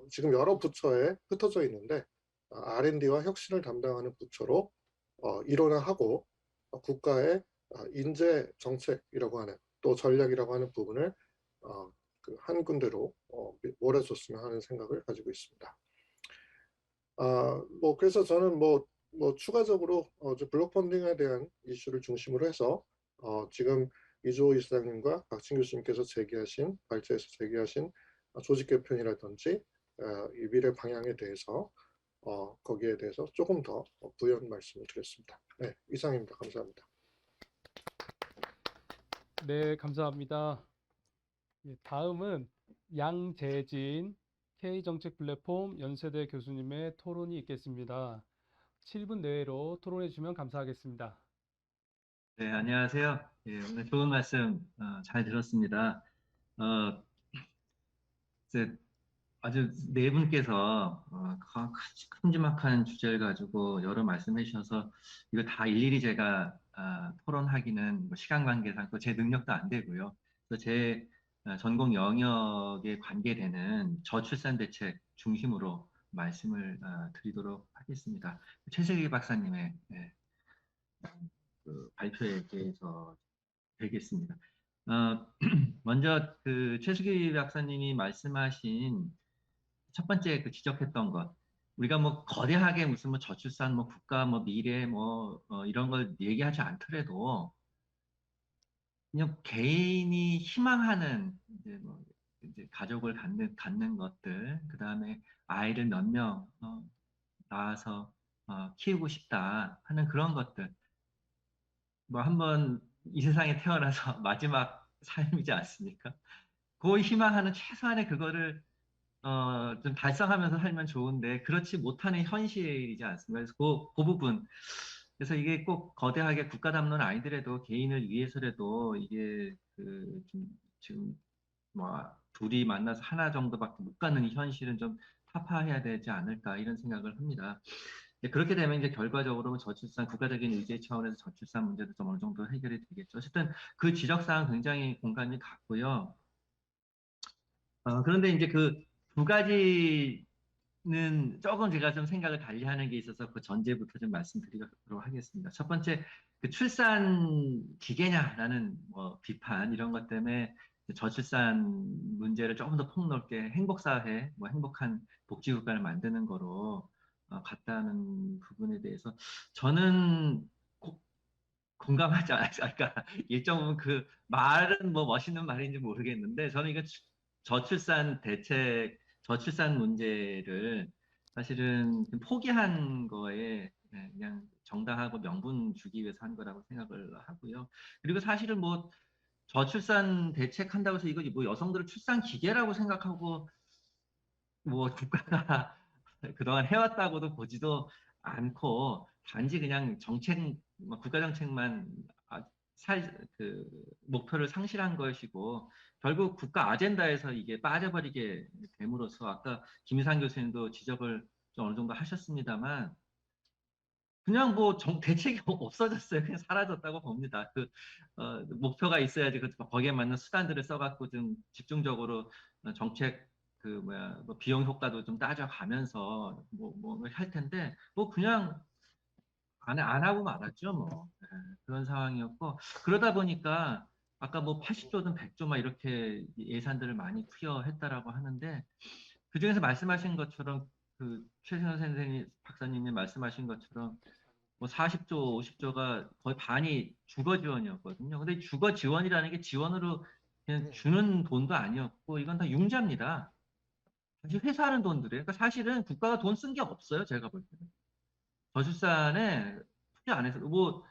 [SPEAKER 4] 지금 여러 부처에 흩어져 있는데 R&D와 혁신을 담당하는 부처로 일원화하고 국가의 인재 정책이라고 하는 또 전략이라고 하는 부분을 한 군데로 몰아줬으면 하는 생각을 가지고 있습니다. 그래서 저는 추가적으로 블록 펀딩에 대한 이슈를 중심으로 해서 지금 이주호 이사장님과 박진 교수님께서 발제해서 제기하신 조직 개편이라든지 이 미래 방향에 대해서 거기에 대해서 조금 더 부연 말씀을 드렸습니다. 네, 이상입니다. 감사합니다.
[SPEAKER 2] 네, 감사합니다. 예, 다음은 양재진 K정책 플랫폼 연세대 교수님의 토론이 있겠습니다. 7분 내외로 토론해 주시면 감사하겠습니다.
[SPEAKER 5] 네, 안녕하세요. 예, 오늘 좋은 말씀 잘 들었습니다. 이제 아주 네 분께서 큼지막한 주제를 가지고 여러 말씀해 주셔서 이거 다 일일이 제가 토론하기는 시간 관계상 또 제 능력도 안 되고요. 그래서 제 전공 영역에 관계되는 저출산 대책 중심으로 말씀을 드리도록 하겠습니다. 최세기 박사님의 그 발표에 대해서 되겠습니다. 먼저 그 최수기 박사님이 말씀하신 첫 번째 그 지적했던 것, 우리가 거대하게 무슨 저출산, 국가, 미래, 이런 걸 얘기하지 않더라도 그냥 개인이 희망하는 이제 가족을 갖는 것들, 그 다음에 아이를 몇 명 낳아서 키우고 싶다 하는 그런 것들. 한번 이 세상에 태어나서 마지막 삶이지 않습니까? 그 희망하는 최소한의 그거를 좀 달성하면서 살면 좋은데 그렇지 못하는 현실이지 않습니까? 그래서 그 부분. 그래서 이게 꼭 거대하게 국가 담론 아니더라도 개인을 위해서라도 이게 좀 지금 뭐 둘이 만나서 하나 정도밖에 못 가는 이 현실은 좀 타파해야 되지 않을까 이런 생각을 합니다. 그렇게 되면 이제 결과적으로 저출산 국가적인 의제 차원에서 저출산 문제도 좀 어느 정도 해결이 되겠죠. 어쨌든 그 지적사항 굉장히 공감이 갔고요. 그런데 이제 그 두 가지는 조금 제가 좀 생각을 달리하는 게 있어서 그 전제부터 좀 말씀드리도록 하겠습니다. 첫 번째, 그 출산 기계냐라는 뭐 비판 이런 것 때문에 저출산 문제를 조금 더 폭넓게 행복사회, 뭐 행복한 복지국가를 만드는 거로 갔다는 부분에 대해서 저는 공감하지 않을까. 일정 부분 그 말은 뭐 멋있는 말인지 모르겠는데 저는 이거 저출산 대책, 저출산 문제를 사실은 좀 포기한 거에 그냥 정당하고 명분 주기 위해서 한 거라고 생각을 하고요. 그리고 사실은 뭐 저출산 대책한다고 해서 이거 뭐 여성들을 출산 기계라고 생각하고 뭐 국가가 그동안 해왔다고도 보지도 않고 단지 그냥 정책, 뭐 국가 정책만 그 목표를 상실한 것이고 결국 국가 아젠다에서 이게 빠져버리게 됨으로써 아까 김유상 교수님도 지적을 좀 어느 정도 하셨습니다만 그냥 뭐 대책이 없어졌어요. 그냥 사라졌다고 봅니다. 목표가 있어야지 거기에 맞는 수단들을 써갖고 좀 집중적으로 정책 뭐 비용 효과도 좀 따져가면서 뭐 할 텐데 뭐 그냥 안 하고 말았죠. 뭐 그런 상황이었고 그러다 보니까 아까 뭐 80조든 100조 막 이렇게 예산들을 많이 투여했다라고 하는데 그 중에서 말씀하신 것처럼 그 최승현 선생님 박사님이 말씀하신 것처럼 뭐 40조, 50조가 거의 반이 주거 지원이었거든요. 근데 주거 지원이라는 게 지원으로 그냥 주는 돈도 아니었고 이건 다 융자입니다. 사실 회사하는 돈들이에요. 그러니까 사실은 국가가 돈 쓴 게 없어요. 제가 볼 때는. 저출산에 투자 안 해서 뭐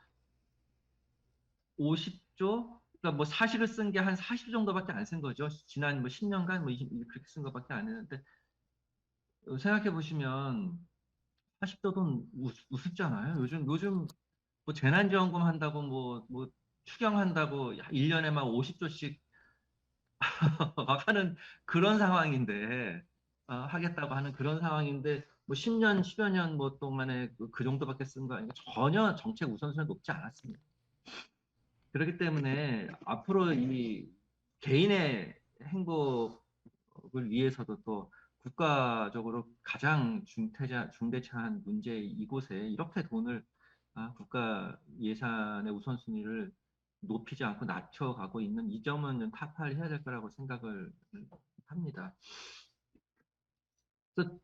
[SPEAKER 5] 50조? 그러니까 뭐 사실을 쓴 게 한 40 정도밖에 안 쓴 거죠. 지난 뭐 10년간 뭐 20, 그렇게 쓴 것밖에 안 했는데 생각해 보시면 40조 돈 우습잖아요. 요즘 뭐 재난지원금 한다고 뭐 추경한다고 1년에 막 50조씩 막 하는 그런 상황인데 하겠다고 하는 그런 상황인데 뭐 10년, 10여 년 뭐 동안에 그 정도밖에 쓴 거 아니고 전혀 정책 우선순위가 높지 않았습니다. 그렇기 때문에 앞으로 이 개인의 행복을 위해서도 또 국가적으로 가장 중대차한 문제 이곳에 이렇게 돈을 국가 예산의 우선순위를 높이지 않고 낮춰가고 있는 이 점은 타파를 해야 될 거라고 생각을 합니다. 그래서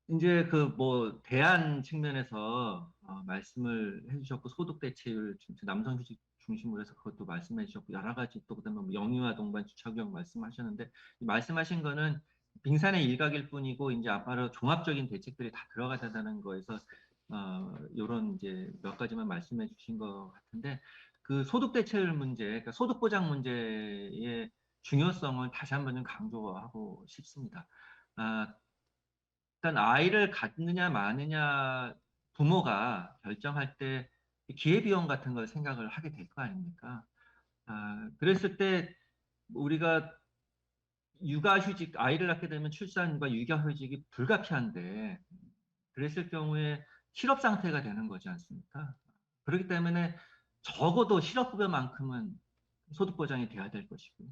[SPEAKER 5] 이제 그 뭐 대안 측면에서 말씀을 해주셨고 소득 대체율 남성휴직 중심으로 해서 그것도 말씀해 주셨고 여러 가지 또 그다음에 뭐 영유아 동반 주차경 말씀하셨는데 말씀하신 거는 빙산의 일각일 뿐이고 이제 앞으로 종합적인 대책들이 다 들어가야 된다는 거에서 요런 이제 몇 가지만 말씀해 주신 것 같은데 그 소득 대체율 문제, 그러니까 소득 보장 문제의 중요성을 다시 한번 좀 강조하고 싶습니다. 일단 아이를 갖느냐 마느냐 부모가 결정할 때 기회비용 같은 걸 생각을 하게 될 거 아닙니까? 그랬을 때 우리가 육아휴직, 아이를 낳게 되면 출산과 육아휴직이 불가피한데 그랬을 경우에 실업 상태가 되는 거지 않습니까? 그렇기 때문에 적어도 실업급여만큼은 소득 보장이 돼야 될 것이고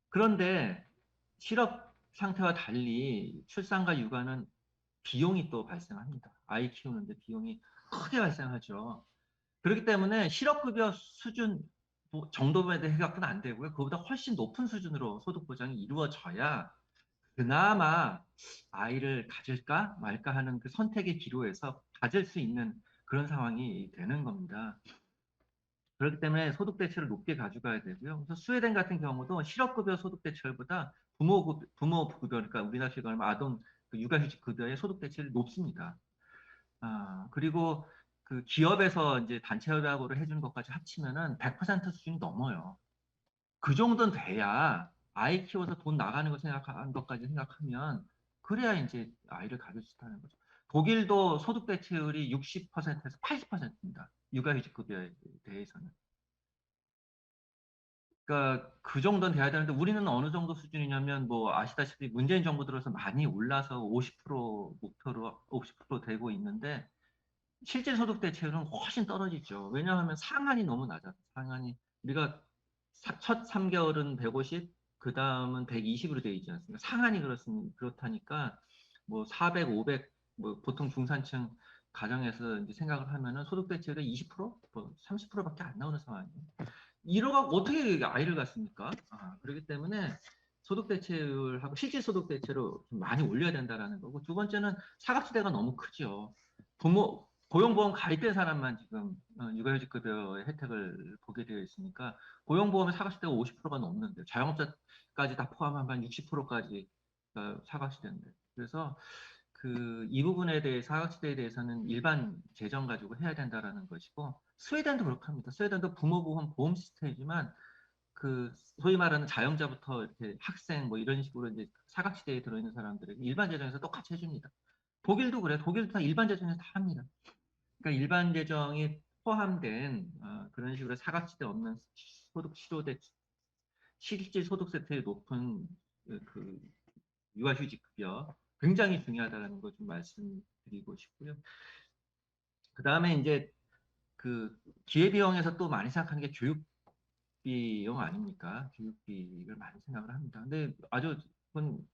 [SPEAKER 5] 그런데 실업 상태와 달리 출산과 육아는 비용이 또 발생합니다. 아이 키우는데 비용이 크게 발생하죠. 그렇기 때문에 실업급여 수준 정도만 해갖고는 안 되고요. 그보다 훨씬 높은 수준으로 소득 보장이 이루어져야 그나마 아이를 가질까 말까 하는 그 선택의 기로에서 가질 수 있는 그런 상황이 되는 겁니다. 그렇기 때문에 소득 대체를 높게 가져가야 되고요. 그래서 스웨덴 같은 경우도 실업급여 소득 대체율보다 부모급여, 그러니까 우리나라 식으로 하면 아동 육아휴직 급여의 소득 대체율이 높습니다. 그리고 그 기업에서 이제 단체협약으로 해주는 것까지 합치면은 100% 수준이 넘어요. 그 정도는 돼야 아이 키워서 돈 나가는 거 생각하는 것까지 생각하면 그래야 이제 아이를 가질 수 있다는 거죠. 독일도 소득 대체율이 60%에서 80%입니다. 육아휴직급여에 대해서는. 그러니까 그 정도는 돼야 되는데 우리는 어느 정도 수준이냐면 뭐 아시다시피 문재인 정부 들어서 많이 올라서 50% 목표로 50% 되고 있는데 실제 소득 대체율은 훨씬 떨어지죠. 왜냐하면 상한이 너무 낮아. 상한이 우리가 첫 3개월은 150, 그 다음은 120으로 되어 있지 않습니까? 상한이 그렇다니까 뭐 400, 500, 뭐 보통 중산층 가정에서 이제 생각을 하면은 소득 대체율이 20%, 뭐 30%밖에 안 나오는 상황이에요. 이러고 어떻게 아이를 갖습니까? 그렇기 때문에 소득 대체율하고 실질 소득 대체로 좀 많이 올려야 된다라는 거고, 두 번째는 사각지대가 너무 크죠. 고용보험 가입된 사람만 지금 육아휴직급여의 혜택을 보게 되어 있으니까 고용보험의 사각지대가 50%가 넘는데 자영업자까지 다 포함하면 60%까지 사각지대인데, 그래서 이 부분에 대해 사각지대에 대해서는 일반 재정 가지고 해야 된다라는 것이고, 스웨덴도 그렇게 합니다. 스웨덴도 부모보험 보험 시스템이지만 소위 말하는 자영자부터 이렇게 학생 뭐 이런 식으로 이제 사각지대에 들어있는 사람들에게 일반 재정에서 똑같이 해줍니다. 독일도 그래. 독일도 다 일반 재정에서 다 합니다. 그러니까 일반 재정이 포함된 그런 식으로 사각지대 없는 소득 실효대 실질 소득 세트의 높은 그 육아휴직급여 굉장히 중요하다는 거 좀 말씀드리고 싶고요. 그 다음에 이제 기회비용에서 또 많이 생각하는 게 교육비용 아닙니까? 교육비를 많이 생각을 합니다. 근데 아주 그건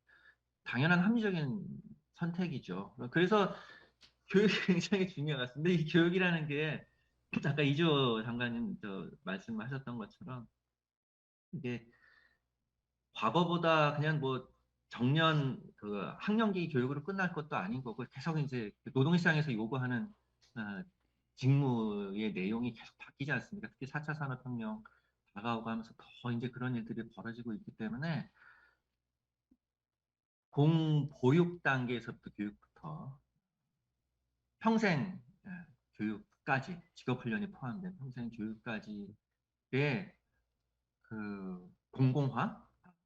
[SPEAKER 5] 당연한 합리적인 선택이죠. 그래서 교육이 굉장히 중요하다. 근데 이 교육이라는 게 아까 이주호 장관님 말씀하셨던 것처럼 이게 과거보다 그냥 뭐 정년 학령기 교육으로 끝날 것도 아닌 거고, 계속 이제 노동시장에서 요구하는 직무의 내용이 계속 바뀌지 않습니까? 특히 4차 산업혁명 다가오고 하면서 더 이제 그런 일들이 벌어지고 있기 때문에 공보육 단계에서부터 교육부터 평생 교육까지, 직업훈련이 포함된 평생 교육까지의 공공화?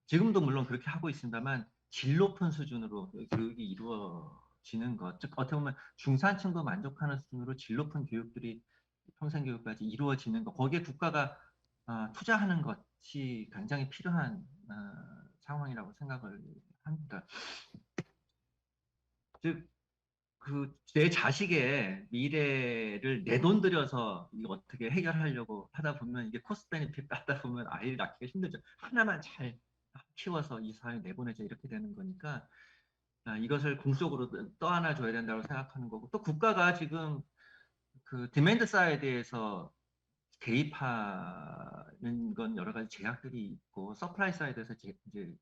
[SPEAKER 5] 지금도 물론 그렇게 하고 있습니다만 질 높은 수준으로 교육이 이루어지는 것, 즉 어떻게 보면 중산층도 만족하는 수준으로 질 높은 교육들이 평생 교육까지 이루어지는 것, 거기에 국가가 투자하는 것이 굉장히 필요한 상황이라고 생각을 합니다. 즉 내 자식의 미래를 내 돈 들여서 이거 어떻게 해결하려고 하다 보면 이게 코스트 베니핏 하다 보면 아이를 낳기가 힘들죠. 하나만 잘 키워서 이 사회에 내보내자 이렇게 되는 거니까 이것을 공적으로 떠안아 줘야 된다고 생각하는 거고, 또 국가가 지금 디맨드 사이드에서 개입하는 건 여러 가지 제약들이 있고, 서플라이 사이드에서 이제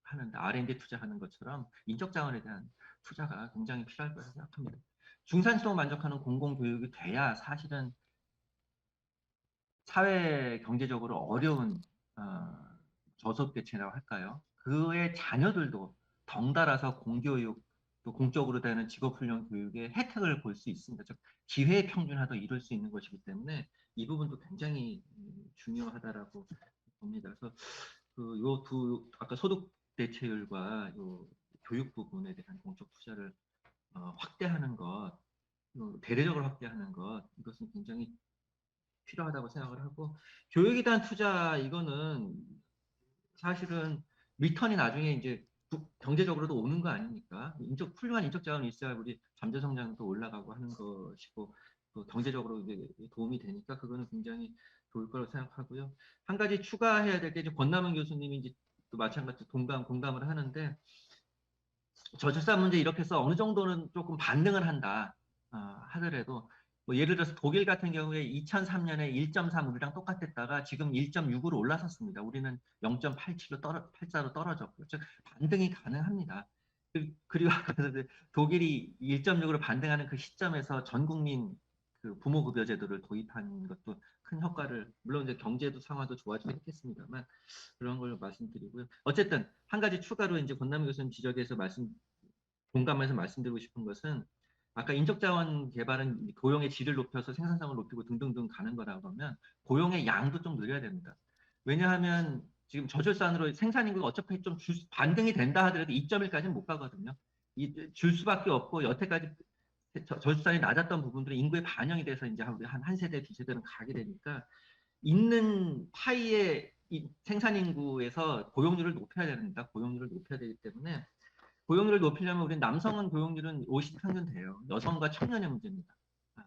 [SPEAKER 5] 하는데 R&D 투자하는 것처럼 인적 자원에 대한 투자가 굉장히 필요할 거라고 생각합니다. 중산층을 만족하는 공공교육이 돼야 사실은 사회 경제적으로 어려운 저소득 계층이라고 할까요? 그의 자녀들도 덩달아서 공교육, 또 공적으로 되는 직업훈련 교육의 혜택을 볼 수 있습니다. 즉 기회 평준화도 이룰 수 있는 것이기 때문에 이 부분도 굉장히 중요하다라고 봅니다. 그래서 아까 소득 대체율과 교육 부분에 대한 공적 투자를 확대하는 것, 대대적으로 확대하는 것, 이것은 굉장히 필요하다고 생각을 하고, 교육에 대한 투자 이거는 사실은 리턴이 나중에 이제 경제적으로도 오는 거 아닙니까? 훌륭한 인적 자원이 있어야 우리 잠재 성장도 올라가고 하는 것이고, 또 경제적으로 이제 도움이 되니까 그거는 굉장히 좋을 거라고 생각하고요. 한 가지 추가해야 될 게, 권남은 교수님이 이제 또 마찬가지로 공감을 하는데, 저출산 문제 이렇게 해서 어느 정도는 조금 반등을 한다 하더라도, 뭐 예를 들어서 독일 같은 경우에 2003년에 1.3 우리랑 똑같았다가 지금 1.6으로 올라섰습니다. 우리는 0.87로 84로 떨어졌고, 즉 반등이 가능합니다. 그리고 독일이 1.6으로 반등하는 그 시점에서 전 국민 부모급여 제도를 도입한 것도 큰 효과를, 물론 이제 경제도 상황도 좋아지긴 했겠습니다만 그런 걸 말씀드리고요. 어쨌든 한 가지 추가로 이제 권남희 교수님 지적에서 공감해서 말씀드리고 싶은 것은, 아까 인적자원 개발은 고용의 질을 높여서 생산성을 높이고 등등등 가는 거라고 하면 고용의 양도 좀 늘려야 됩니다. 왜냐하면 지금 저출산으로 생산 인구가 어차피 좀 반등이 된다 하더라도 2.1까지는 못 가거든요. 줄 수밖에 없고 여태까지 저출산이 낮았던 부분들이 인구에 반영이 돼서 이제 한 세대, 두 세대는 가게 되니까 있는 파이의 생산 인구에서 고용률을 높여야 됩니다. 고용률을 높여야 되기 때문에 고용률을 높이려면 우리 남성은 고용률은 50 평균 돼요. 여성과 청년의 문제입니다.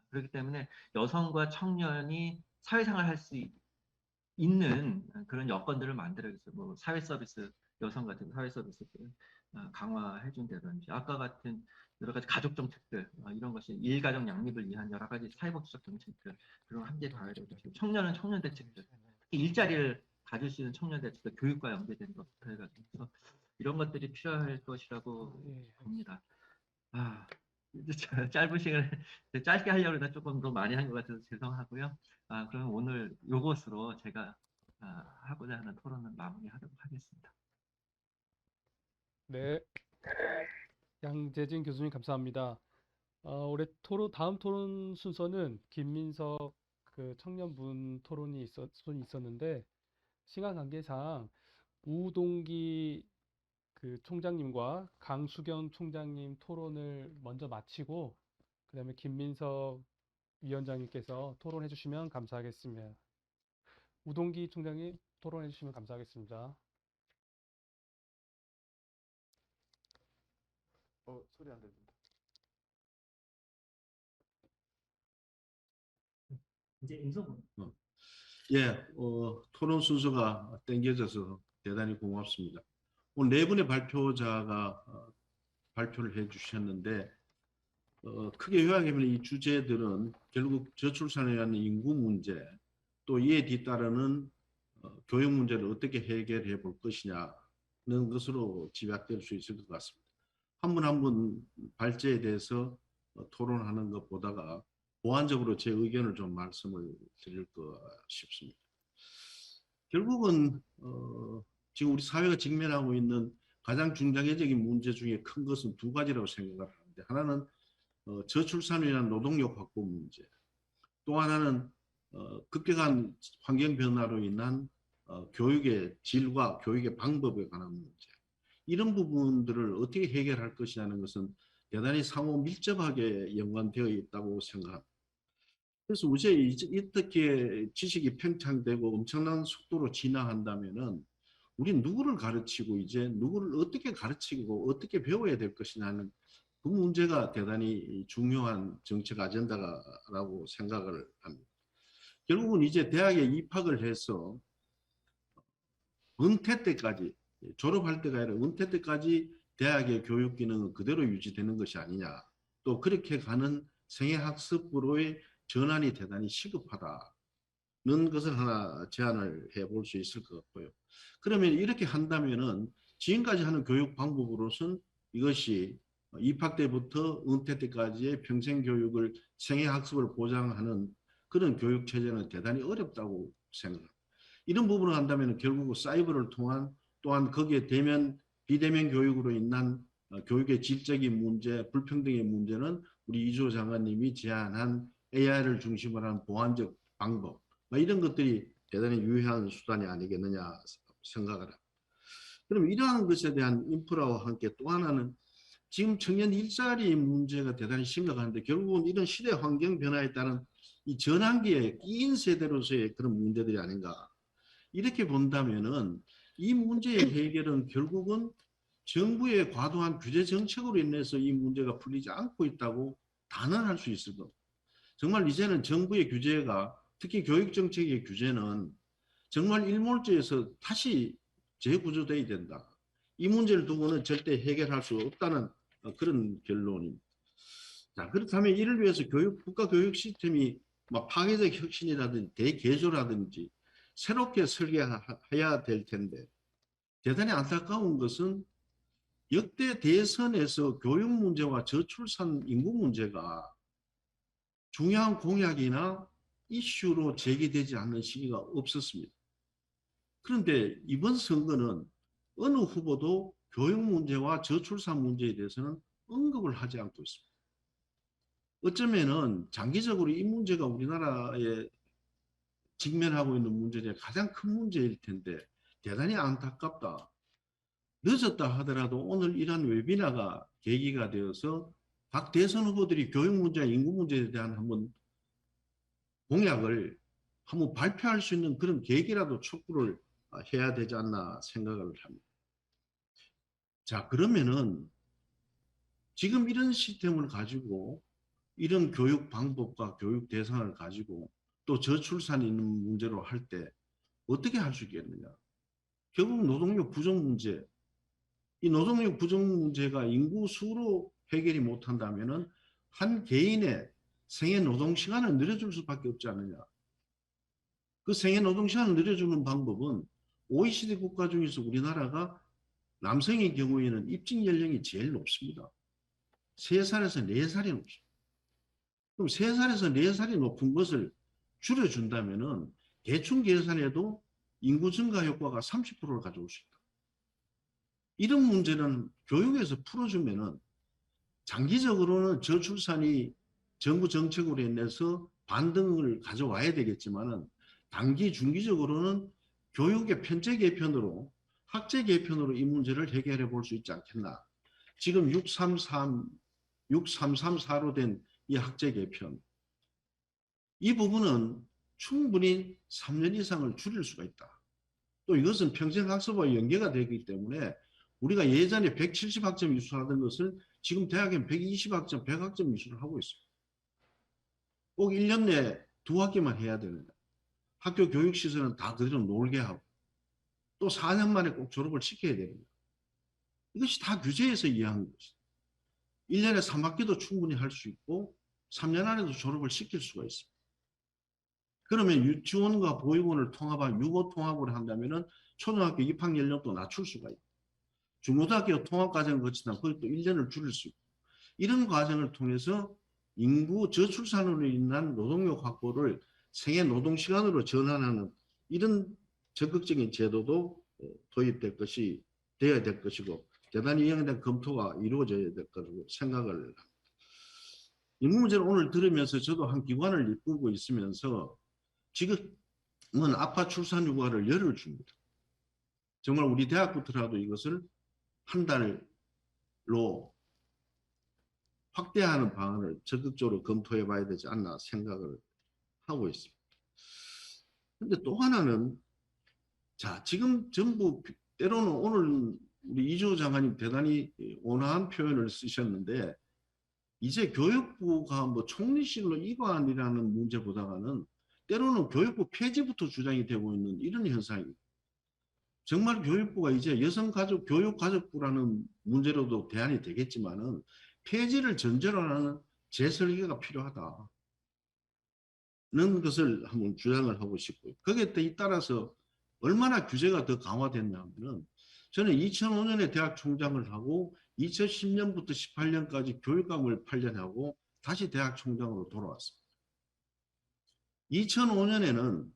[SPEAKER 5] 그렇기 때문에 여성과 청년이 사회생활 할 수 있는 그런 여건들을 만들어야겠어요. 뭐 사회 서비스, 여성 같은 사회 서비스들을 강화해 준다든지 아까 같은 여러 가지 가족 정책들 이런 것이 일가정 양립을 위한 여러 가지 사회복지적 정책들 그런 거 함께 가야 되고 청년은 청년 대책들 특히 일자리를 가질 수 있는 청년 대책들 교육과 연계된 것부터 해가지고 이런 것들이 필요할 것이라고 봅니다. 짧은 시간에 짧게 하려고 해서 조금 더 많이 한 것 같아서 죄송하고요. 그럼 오늘 요것으로 제가 하고자 하는 토론을 마무리하도록 하겠습니다.
[SPEAKER 2] 네, 양재진 교수님 감사합니다. 올해 다음 토론 순서는 김민석 그 청년분 토론이 있었는데 시간 관계상 우동기 그 총장님과 강수경 총장님 토론을 먼저 마치고 그다음에 김민석 위원장님께서 토론해 주시면 감사하겠습니다. 우동기 총장님 토론해 주시면 감사하겠습니다. 소리 안 들립니다.
[SPEAKER 6] 이제 임성근.
[SPEAKER 7] 예, 토론 순서가 땡겨져서 대단히 고맙습니다. 오늘 네 분의 발표자가 발표를 해주셨는데 크게 요약하면 이 주제들은 결국 저출산에 의한 인구 문제 또 이에 뒤따르는 교육 문제를 어떻게 해결해 볼 것이냐는 것으로 집약될 수 있을 것 같습니다. 한 분 한 분 발제에 대해서 토론하는 것보다가 보완적으로 제 의견을 좀 말씀을 드릴 것 싶습니다. 결국은 지금 우리 사회가 직면하고 있는 가장 중장기적인 문제 중에 큰 것은 두 가지라고 생각을 하는데 하나는 저출산으로 인한 노동력 확보 문제 또 하나는 급격한 환경 변화로 인한 교육의 질과 교육의 방법에 관한 문제 이런 부분들을 어떻게 해결할 것이냐는 것은 대단히 상호 밀접하게 연관되어 있다고 생각합니다. 그래서 이제 이렇게 지식이 팽창되고 엄청난 속도로 진화한다면은 우리 누구를 가르치고 이제 누구를 어떻게 가르치고 어떻게 배워야 될 것이냐는 그 문제가 대단히 중요한 정책 아젠다라고 생각을 합니다. 결국은 이제 대학에 입학을 해서 은퇴 때까지 졸업할 때가 아니라 은퇴 때까지 대학의 교육 기능은 그대로 유지되는 것이 아니냐 또 그렇게 가는 생애학습으로의 전환이 대단히 시급하다는 것을 하나 제안을 해볼 수 있을 것 같고요. 그러면 이렇게 한다면은 지금까지 하는 교육 방법으로선 이것이 입학 때부터 은퇴 때까지의 평생 교육을 생애학습을 보장하는 그런 교육 체제는 대단히 어렵다고 생각합니다. 이런 부분을 한다면 결국 사이버를 통한 또한 거기에 비대면 교육으로 인한 교육의 질적인 문제, 불평등의 문제는 우리 이주호 장관님이 제안한 AI를 중심으로 한 보완적 방법 이런 것들이 대단히 유효한 수단이 아니겠느냐 생각을 합니다. 그럼 이러한 것에 대한 인프라와 함께 또 하나는 지금 청년 일자리 문제가 대단히 심각한데 결국은 이런 시대 환경 변화에 따른 이 전환기에 끼인 세대로서의 그런 문제들이 아닌가 이렇게 본다면은 이 문제의 해결은 결국은 정부의 과도한 규제 정책으로 인해서 이 문제가 풀리지 않고 있다고 단언할 수 있을 겁니다. 정말 이제는 정부의 규제가 특히 교육정책의 규제는 정말 일몰제에서 다시 재구조돼야 된다. 이 문제를 두고는 절대 해결할 수 없다는 그런 결론입니다. 자, 그렇다면 이를 위해서 국가 교육 시스템이 막 파괴적 혁신이라든지 대개조라든지 새롭게 설계해야 될 텐데 대단히 안타까운 것은 역대 대선에서 교육 문제와 저출산 인구 문제가 중요한 공약이나 이슈로 제기되지 않는 시기가 없었습니다. 그런데 이번 선거는 어느 후보도 교육 문제와 저출산 문제에 대해서는 언급을 하지 않고 있습니다. 어쩌면은 장기적으로 이 문제가 우리나라에 직면하고 있는 문제 중에 가장 큰 문제일 텐데 대단히 안타깝다. 늦었다 하더라도 오늘 이런 웨비나가 계기가 되어서 각 대선 후보들이 교육 문제, 인구 문제에 대한 한번 공약을 한번 발표할 수 있는 그런 계기라도 촉구를 해야 되지 않나 생각을 합니다. 자, 그러면은 지금 이런 시스템을 가지고 이런 교육 방법과 교육 대상을 가지고 또 저출산이 있는 문제로 할 때 어떻게 할 수 있겠느냐. 결국 노동력 부족 문제, 이 노동력 부족 문제가 인구 수로 해결이 못한다면은 한 개인의 생애 노동 시간을 늘려줄 수밖에 없지 않느냐. 그 생애 노동 시간을 늘려주는 방법은 OECD 국가 중에서 우리나라가 남성의 경우에는 입직 연령이 제일 높습니다. 3살에서 4살이 높습니다. 그럼 3살에서 4살이 높은 것을 줄여준다면은 대충 계산해도 인구 증가 효과가 30%를 가져올 수 있다. 이런 문제는 교육에서 풀어주면은 장기적으로는 저출산이 정부 정책으로 인해서 반등을 가져와야 되겠지만은 단기 중기적으로는 교육의 편제 개편으로 학제 개편으로 이 문제를 해결해 볼 수 있지 않겠나. 지금 6334로 된 이 학제 개편, 이 부분은 충분히 3년 이상을 줄일 수가 있다. 또 이것은 평생학습과 연계가 되기 때문에 우리가 예전에 170학점 이수하던 것을 지금 대학엔 120학점, 100학점 이수를 하고 있습니다. 꼭 1년 내에 2학기만 해야 됩니다. 학교 교육시설은 다 그대로 놀게 하고 또 4년 만에 꼭 졸업을 시켜야 됩니다. 이것이 다 규제에서 이해한 것입니다. 1년에 3학기도 충분히 할 수 있고 3년 안에도 졸업을 시킬 수가 있습니다. 그러면 유치원과 보육원을 통합한 유고 통합을 한다면 초등학교 입학 연령도 낮출 수가 있고 중고등학교 통합 과정을 거치다 거기 또 1년을 줄일 수 있고 이런 과정을 통해서 인구 저출산으로 인한 노동력 확보를 생애 노동 시간으로 전환하는 이런 적극적인 제도도 도입될 것이 되어야 될 것이고 대단히 이에 대한 검토가 이루어져야 될 것으로 생각을 합니다. 이 문제를 오늘 들으면서 저도 한 기관을 이끌고 있으면서 지금은 아파 출산 휴가를 열흘 줍니다. 정말 우리 대학부터라도 이것을 한 달로 확대하는 방안을 적극적으로 검토해 봐야 되지 않나 생각을 하고 있습니다. 근데 또 하나는 자, 지금 전부 때로는 오늘 우리 이주호 장관님 대단히 온화한 표현을 쓰셨는데 이제 교육부가 뭐 총리실로 이관이라는 문제보다는 때로는 교육부 폐지부터 주장이 되고 있는 이런 현상입니다. 정말 교육부가 이제 여성가족 교육가족부라는 문제로도 대안이 되겠지만은 폐지를 전제로 하는 재설계가 필요하다는 것을 한번 주장을 하고 싶고요. 거기에 따라서 얼마나 규제가 더 강화됐냐 하면은 저는 2005년에 대학 총장을 하고 2010년부터 18년까지 교육감을 8년 하고 다시 대학 총장으로 돌아왔습니다. 2005년에는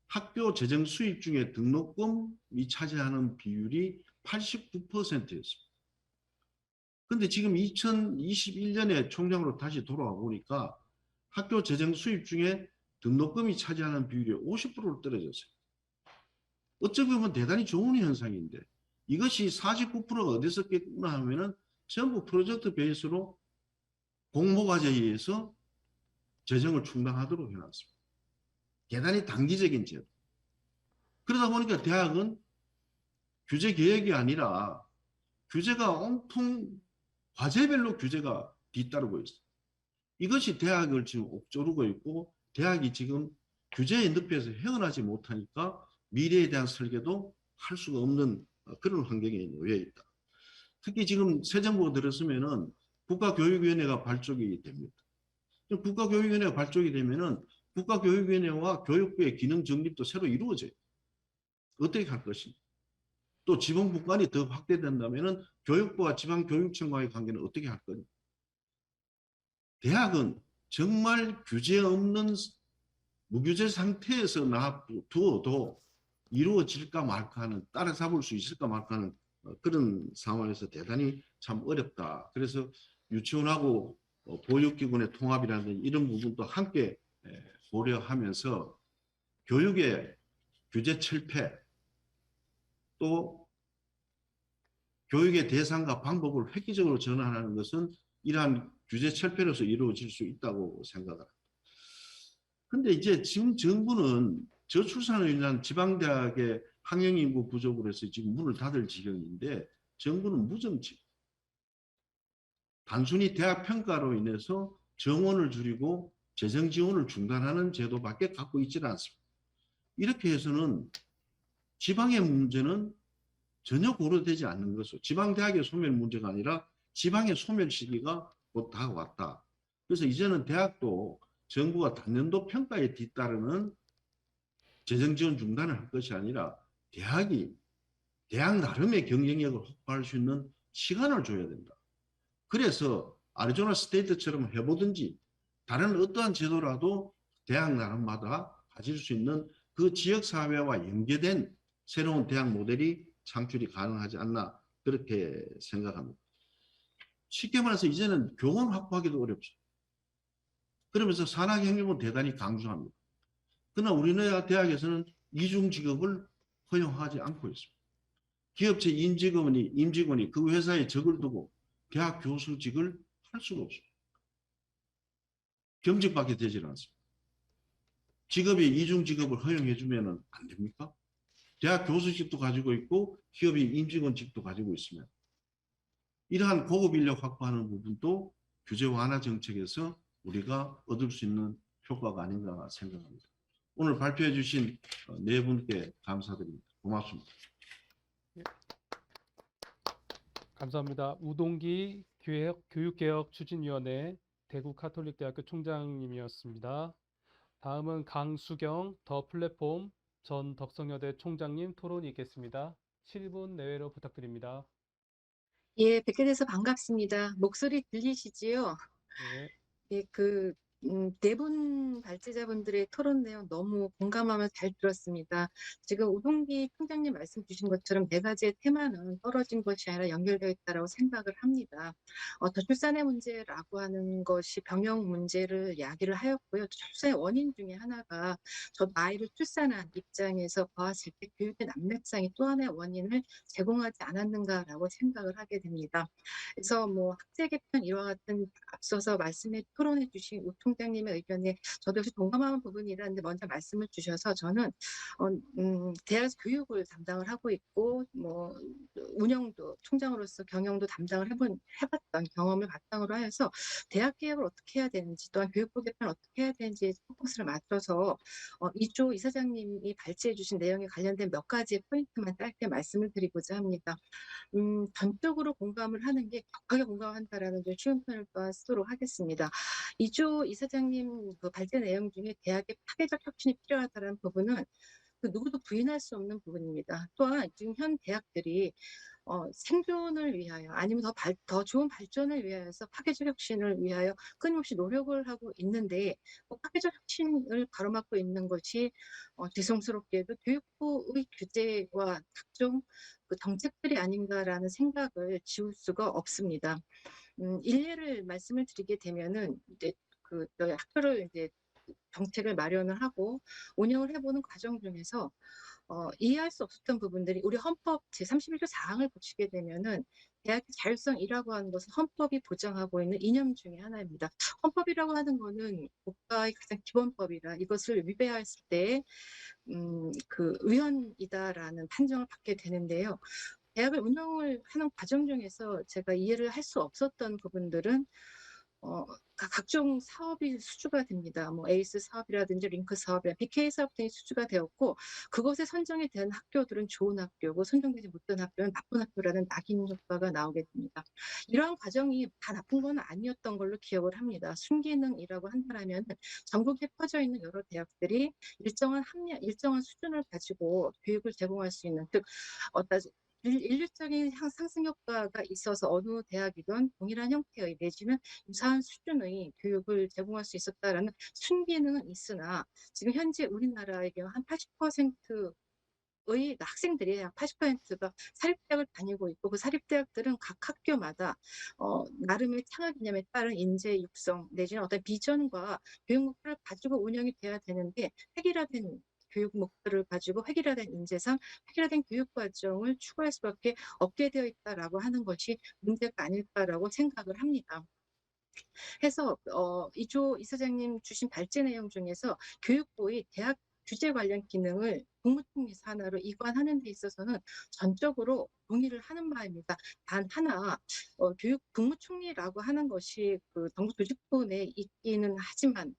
[SPEAKER 7] 학교 재정 수입 중에 등록금이 차지하는 비율이 89%였습니다. 근데 지금 2021년에 총장으로 다시 돌아와 보니까 학교 재정 수입 중에 등록금이 차지하는 비율이 50%로 떨어졌어요. 어찌 보면 대단히 좋은 현상인데 이것이 49%가 어디서 깼구나 하면은 전부 프로젝트 베이스로 공모과제에 의해서 재정을 충당하도록 해놨습니다. 대단히 단기적인 제도. 그러다 보니까 대학은 규제 개혁이 아니라 규제가 온통 과제별로 규제가 뒤따르고 있어요. 이것이 대학을 지금 옥조르고 있고 대학이 지금 규제의 늪에서 헤어나지 못하니까 미래에 대한 설계도 할 수가 없는 그런 환경에 놓여 있다. 특히 지금 새 정부가 들었으면은 국가교육위원회가 발족이 됩니다. 국가교육위원회가 발족이 되면은 국가교육위원회와 교육부의 기능 정립도 새로 이루어져요. 어떻게 할 것인가? 또 지방분권이 더 확대된다면은 교육부와 지방교육청과의 관계는 어떻게 할 거냐? 대학은 정말 규제 없는 무규제 상태에서 놔두어도 이루어질까 말까 하는 따라잡을 수 있을까 말까 하는 그런 상황에서 대단히 참 어렵다. 그래서 유치원하고 보육기관의 통합이라는 이런 부분도 함께 고려하면서 교육의 규제 철폐 또 교육의 대상과 방법을 획기적으로 전환하는 것은 이러한 규제 철폐로서 이루어질 수 있다고 생각합니다. 근데 이제 지금 정부는 저출산으로 인한 지방대학의 학령인구 부족으로 해서 지금 문을 닫을 지경인데 정부는 무정책. 단순히 대학 평가로 인해서 정원을 줄이고 재정 지원을 중단하는 제도밖에 갖고 있지는 않습니다. 이렇게 해서는 지방의 문제는 전혀 고려되지 않는 것으로 지방대학의 소멸 문제가 아니라 지방의 소멸 시기가 곧 다가왔다. 그래서 이제는 대학도 정부가 단년도 평가에 뒤따르는 재정 지원 중단을 할 것이 아니라 대학이 대학 나름의 경쟁력을 확보할 수 있는 시간을 줘야 된다. 그래서 아리조나 스테이트처럼 해보든지 다른 어떠한 제도라도 대학 나름마다 가질 수 있는 그 지역사회와 연계된 새로운 대학 모델이 창출이 가능하지 않나 그렇게 생각합니다. 쉽게 말해서 이제는 교원 확보하기도 어렵습니다. 그러면서 산학협력은 대단히 강조합니다. 그러나 우리나라 대학에서는 이중 직업을 허용하지 않고 있습니다. 기업체 임직원이 그 회사에 적을 두고 대학 교수직을 할 수가 없습니다. 겸직밖에 되질 않습니다. 직업이 이중 직업을 허용해 주면 안 됩니까? 대학 교수직도 가지고 있고 기업이 임직원직도 가지고 있으면 이러한 고급 인력 확보하는 부분도 규제 완화 정책에서 우리가 얻을 수 있는 효과가 아닌가 생각합니다. 오늘 발표해 주신 네 분께 감사드립니다. 고맙습니다.
[SPEAKER 2] 감사합니다. 우동기 교육개혁추진위원회 대구 카톨릭대학교 총장님이었습니다. 다음은 강수경 더 플랫폼 전 덕성여대 총장님 토론이 있겠습니다. 7분 내외로 부탁드립니다.
[SPEAKER 8] 예, 뵙게 돼서 반갑습니다. 목소리 들리시지요?
[SPEAKER 2] 네.
[SPEAKER 8] 예, 네 분 발제자분들의 토론 내용 너무 공감하면서 잘 들었습니다. 지금 우동기 총장님 말씀 주신 것처럼 네 가지의 테마는 떨어진 것이 아니라 연결되어 있다고 생각을 합니다. 저출산의 문제라고 하는 것이 병역 문제를 야기를 하였고요. 저출산의 원인 중에 하나가 저도 아이를 출산한 입장에서 보았을 때 교육의 난맥상이 또 하나의 원인을 제공하지 않았는가라고 생각을 하게 됩니다. 그래서 뭐 학제 개편 이와 같은 앞서서 토론해 주신 우 총장님의 의견에 저도 역시 동감하는 부분이라는데 먼저 말씀을 주셔서 저는 대학에서 교육을 담당을 하고 있고 뭐 운영도 총장으로서 경영도 담당을 해봤던 경험을 바탕으로 해서 대학 개혁을 어떻게 해야 되는지 또한 교육부 개편을 어떻게 해야 되는지에 포커스를 맞춰서 이조 이사장님이 발제해 주신 내용에 관련된 몇 가지 포인트만 짧게 말씀을 드리고자 합니다. 전적으로 공감을 하는 게 격하게 공감한다라는 좀 쉬운 표현을 또한 쓰도록 하겠습니다. 이조 이사장님 그 발제 내용 중에 대학의 파괴적 혁신이 필요하다는 부분은 그 누구도 부인할 수 없는 부분입니다. 또한 지금 현 대학들이 생존을 위하여 아니면 더 좋은 발전을 위하여서 파괴적 혁신을 위하여 끊임없이 노력을 하고 있는데 파괴적 혁신을 가로막고 있는 것이 죄송스럽게도 교육부의 규제와 각종 그 정책들이 아닌가라는 생각을 지울 수가 없습니다. 일례를 말씀을 드리게 되면은 이제 저희 학교를 이제 정책을 마련을 하고 운영을 해보는 과정 중에서 이해할 수 없었던 부분들이 우리 헌법 제31조 4항을 보시게 되면은 대학의 자율성이라고 하는 것은 헌법이 보장하고 있는 이념 중에 하나입니다. 헌법이라고 하는 것은 국가의 가장 기본법이라 이것을 위배했을 때 그 위헌이다라는 판정을 받게 되는데요. 대학을 운영을 하는 과정 중에서 제가 이해를 할 수 없었던 부분들은 각종 사업이 수주가 됩니다. 뭐 에이스 사업이라든지 링크 사업이나 BK 사업 등이 수주가 되었고 그것에 선정이 된 학교들은 좋은 학교고 선정되지 못한 학교는 나쁜 학교라는 낙인 효과가 나오게 됩니다. 이러한 과정이 다 나쁜 건 아니었던 걸로 기억을 합니다. 순기능이라고 한다면 전국에 퍼져 있는 여러 대학들이 일정한 수준을 가지고 교육을 제공할 수 있는 즉 인류적인 상승 효과가 있어서 어느 대학이든 동일한 형태의 내지는 유사한 수준의 교육을 제공할 수 있었다라는 순기능은 있으나 지금 현재 우리나라의 경우 한 80%의 학생들이 약 80%가 사립대학을 다니고 있고 그 사립대학들은 각 학교마다 나름의 창업 이념에 따른 인재 육성 내지는 어떤 비전과 교육 목표를 가지고 운영이 돼야 되는데 획일화된 교육 목표를 가지고 획일화된 인재상 획일화된 교육 과정을 추구할 수밖에 없게 되어 있다라고 하는 것이 문제가 아닐까라고 생각을 합니다. 해서 이 사장님 주신 발제 내용 중에서 교육부의 대학 규제 관련 기능을 국무총리 산하로 이관하는 데 있어서는 전적으로 동의를 하는 바입니다. 단 하나, 교육 국무총리라고 하는 것이 그 정부 조직부 내에 있기는 하지만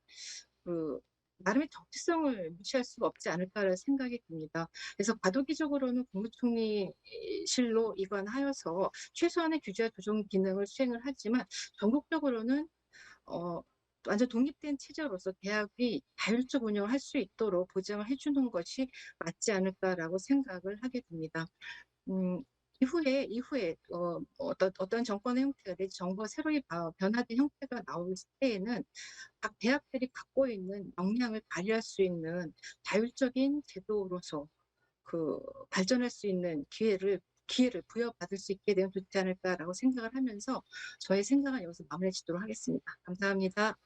[SPEAKER 8] 그 나름의 정치성을 무시할 수가 없지 않을까라는 생각이 듭니다. 그래서 과도기적으로는 국무총리실로 이관하여서 최소한의 규제와 조정 기능을 수행을 하지만 전국적으로는 완전 독립된 체제로서 대학이 자율적 운영을 할 수 있도록 보장을 해주는 것이 맞지 않을까라고 생각을 하게 됩니다. 이후에 어떤 정권의 형태가 내지 정부가 새로이 변화된 형태가 나올 때에는 각 대학들이 갖고 있는 역량을 발휘할 수 있는 자율적인 제도로서 그 발전할 수 있는 기회를 부여받을 수 있게 되면 좋지 않을까라고 생각을 하면서 저의 생각은 여기서 마무리 짓도록 하겠습니다. 감사합니다.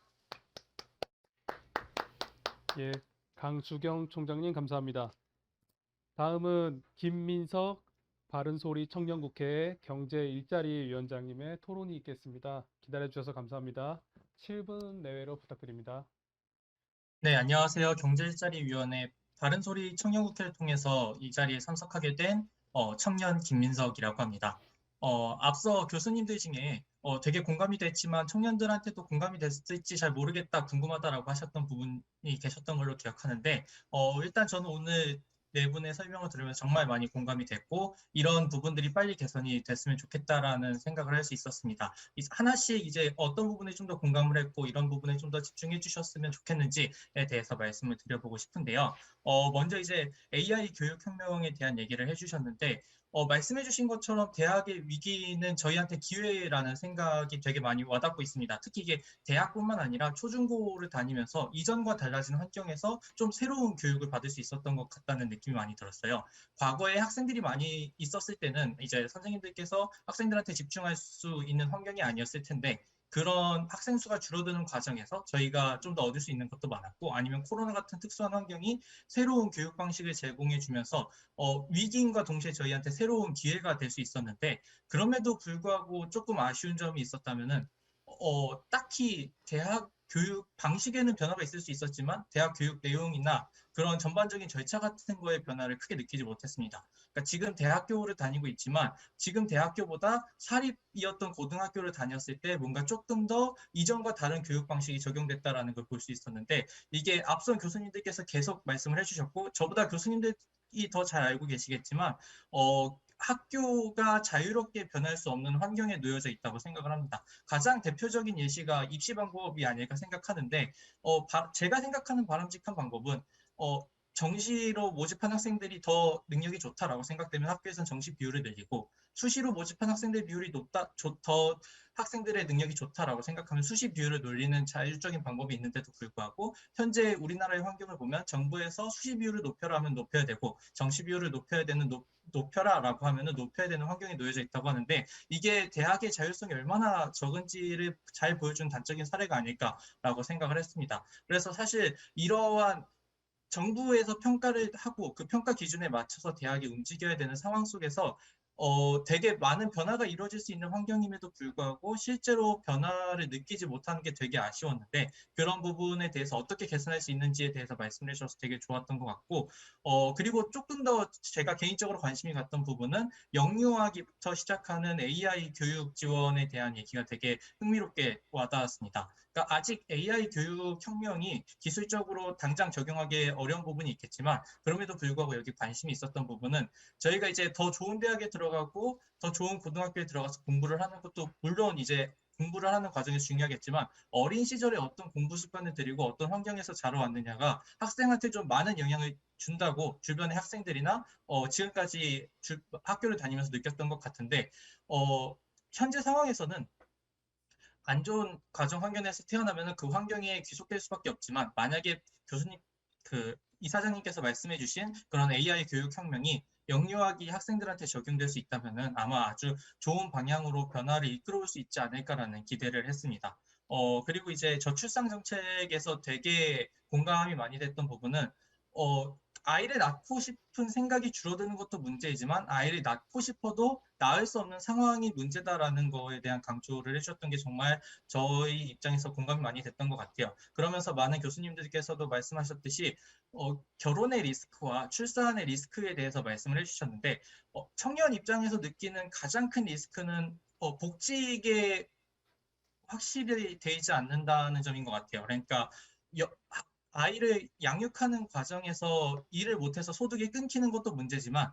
[SPEAKER 2] 예, 강수경 총장님 감사합니다. 다음은 김민석 바른소리 청년국회 경제 일자리 위원장님의 토론이 있겠습니다. 기다려주셔서 감사합니다. 7분 내외로 부탁드립니다.
[SPEAKER 9] 네, 안녕하세요. 경제일자리위원회 바른소리 청년국회를 통해서 이 자리에 참석하게 된 청년 김민석이라고 합니다. 앞서 교수님들 중에 되게 공감이 됐지만 청년들한테도 공감이 됐을지 잘 모르겠다, 궁금하다라고 하셨던 부분이 계셨던 걸로 기억하는데 일단 저는 오늘 네 분의 설명을 들으면서 정말 많이 공감이 됐고 이런 부분들이 빨리 개선이 됐으면 좋겠다라는 생각을 할 수 있었습니다. 하나씩 이제 어떤 부분에 좀 더 공감을 했고 이런 부분에 좀 더 집중해 주셨으면 좋겠는지에 대해서 말씀을 드려보고 싶은데요. 먼저 이제 AI 교육혁명에 대한 얘기를 해주셨는데 말씀해 주신 것처럼 대학의 위기는 저희한테 기회라는 생각이 되게 많이 와닿고 있습니다. 특히 이게 대학뿐만 아니라 초중고를 다니면서 이전과 달라진 환경에서 좀 새로운 교육을 받을 수 있었던 것 같다는 느낌이 많이 들었어요. 과거에 학생들이 많이 있었을 때는 이제 선생님들께서 학생들한테 집중할 수 있는 환경이 아니었을 텐데 그런 학생 수가 줄어드는 과정에서 저희가 좀 더 얻을 수 있는 것도 많았고 아니면 코로나 같은 특수한 환경이 새로운 교육 방식을 제공해 주면서 위기인과 동시에 저희한테 새로운 기회가 될 수 있었는데 그럼에도 불구하고 조금 아쉬운 점이 있었다면은 딱히 대학 교육 방식에는 변화가 있을 수 있었지만 대학 교육 내용이나 그런 전반적인 절차 같은 거에 변화를 크게 느끼지 못했습니다. 그러니까 지금 대학교를 다니고 있지만 지금 대학교보다 사립이었던 고등학교를 다녔을 때 뭔가 조금 더 이전과 다른 교육 방식이 적용됐다라는 걸 볼 수 있었는데 이게 앞선 교수님들께서 계속 말씀을 해주셨고 저보다 교수님들이 더 잘 알고 계시겠지만 학교가 자유롭게 변할 수 없는 환경에 놓여져 있다고 생각을 합니다. 가장 대표적인 예시가 입시 방법이 아닐까 생각하는데 제가 생각하는 바람직한 방법은 정시로 모집한 학생들이 더 능력이 좋다라고 생각되면 학교에서는 정시 비율을 늘리고 수시로 모집한 학생들 비율이 더 학생들의 능력이 좋다라고 생각하면 수시 비율을 늘리는 자율적인 방법이 있는데도 불구하고 현재 우리나라의 환경을 보면 정부에서 수시 비율을 높여라 하면 높여야 되고 정시 비율을 높여라라고 하면은 높여야 되는 환경에 놓여져 있다고 하는데 이게 대학의 자율성이 얼마나 적은지를 잘 보여준 단적인 사례가 아닐까라고 생각을 했습니다. 그래서 사실 이러한 정부에서 평가를 하고 그 평가 기준에 맞춰서 대학이 움직여야 되는 상황 속에서 되게 많은 변화가 이루어질 수 있는 환경임에도 불구하고 실제로 변화를 느끼지 못하는 게 되게 아쉬웠는데 그런 부분에 대해서 어떻게 개선할 수 있는지에 대해서 말씀해 주셔서 되게 좋았던 것 같고 그리고 조금 더 제가 개인적으로 관심이 갔던 부분은 영유아기부터 시작하는 AI 교육 지원에 대한 얘기가 되게 흥미롭게 와닿았습니다. 그러니까 아직 AI 교육 혁명이 기술적으로 당장 적용하기 어려운 부분이 있겠지만 그럼에도 불구하고 여기 관심이 있었던 부분은 저희가 이제 더 좋은 대학에 들어가고 더 좋은 고등학교에 들어가서 공부를 하는 것도 물론 이제 공부를 하는 과정이 중요하겠지만 어린 시절에 어떤 공부 습관을 들이고 어떤 환경에서 자라왔느냐가 학생한테 좀 많은 영향을 준다고 주변의 학생들이나 지금까지 학교를 다니면서 느꼈던 것 같은데 현재 상황에서는 안 좋은 가정 환경에서 태어나면 그 환경에 귀속될 수밖에 없지만 만약에 이사장님께서 말씀해 주신 그런 AI 교육 혁명이 영유아기 학생들한테 적용될 수 있다면 아마 아주 좋은 방향으로 변화를 이끌어올 수 있지 않을까라는 기대를 했습니다. 그리고 이제 저출산 정책에서 되게 공감이 많이 됐던 부분은 아이를 낳고 싶은 생각이 줄어드는 것도 문제이지만 아이를 낳고 싶어도 낳을 수 없는 상황이 문제다라는 거에 대한 강조를 해주셨던 게 정말 저희 입장에서 공감이 많이 됐던 것 같아요. 그러면서 많은 교수님들께서도 말씀하셨듯이 결혼의 리스크와 출산의 리스크에 대해서 말씀을 해주셨는데 청년 입장에서 느끼는 가장 큰 리스크는 복직에 확실히 되지 않는다는 점인 것 같아요. 그러니까 아이를 양육하는 과정에서 일을 못해서 소득이 끊기는 것도 문제지만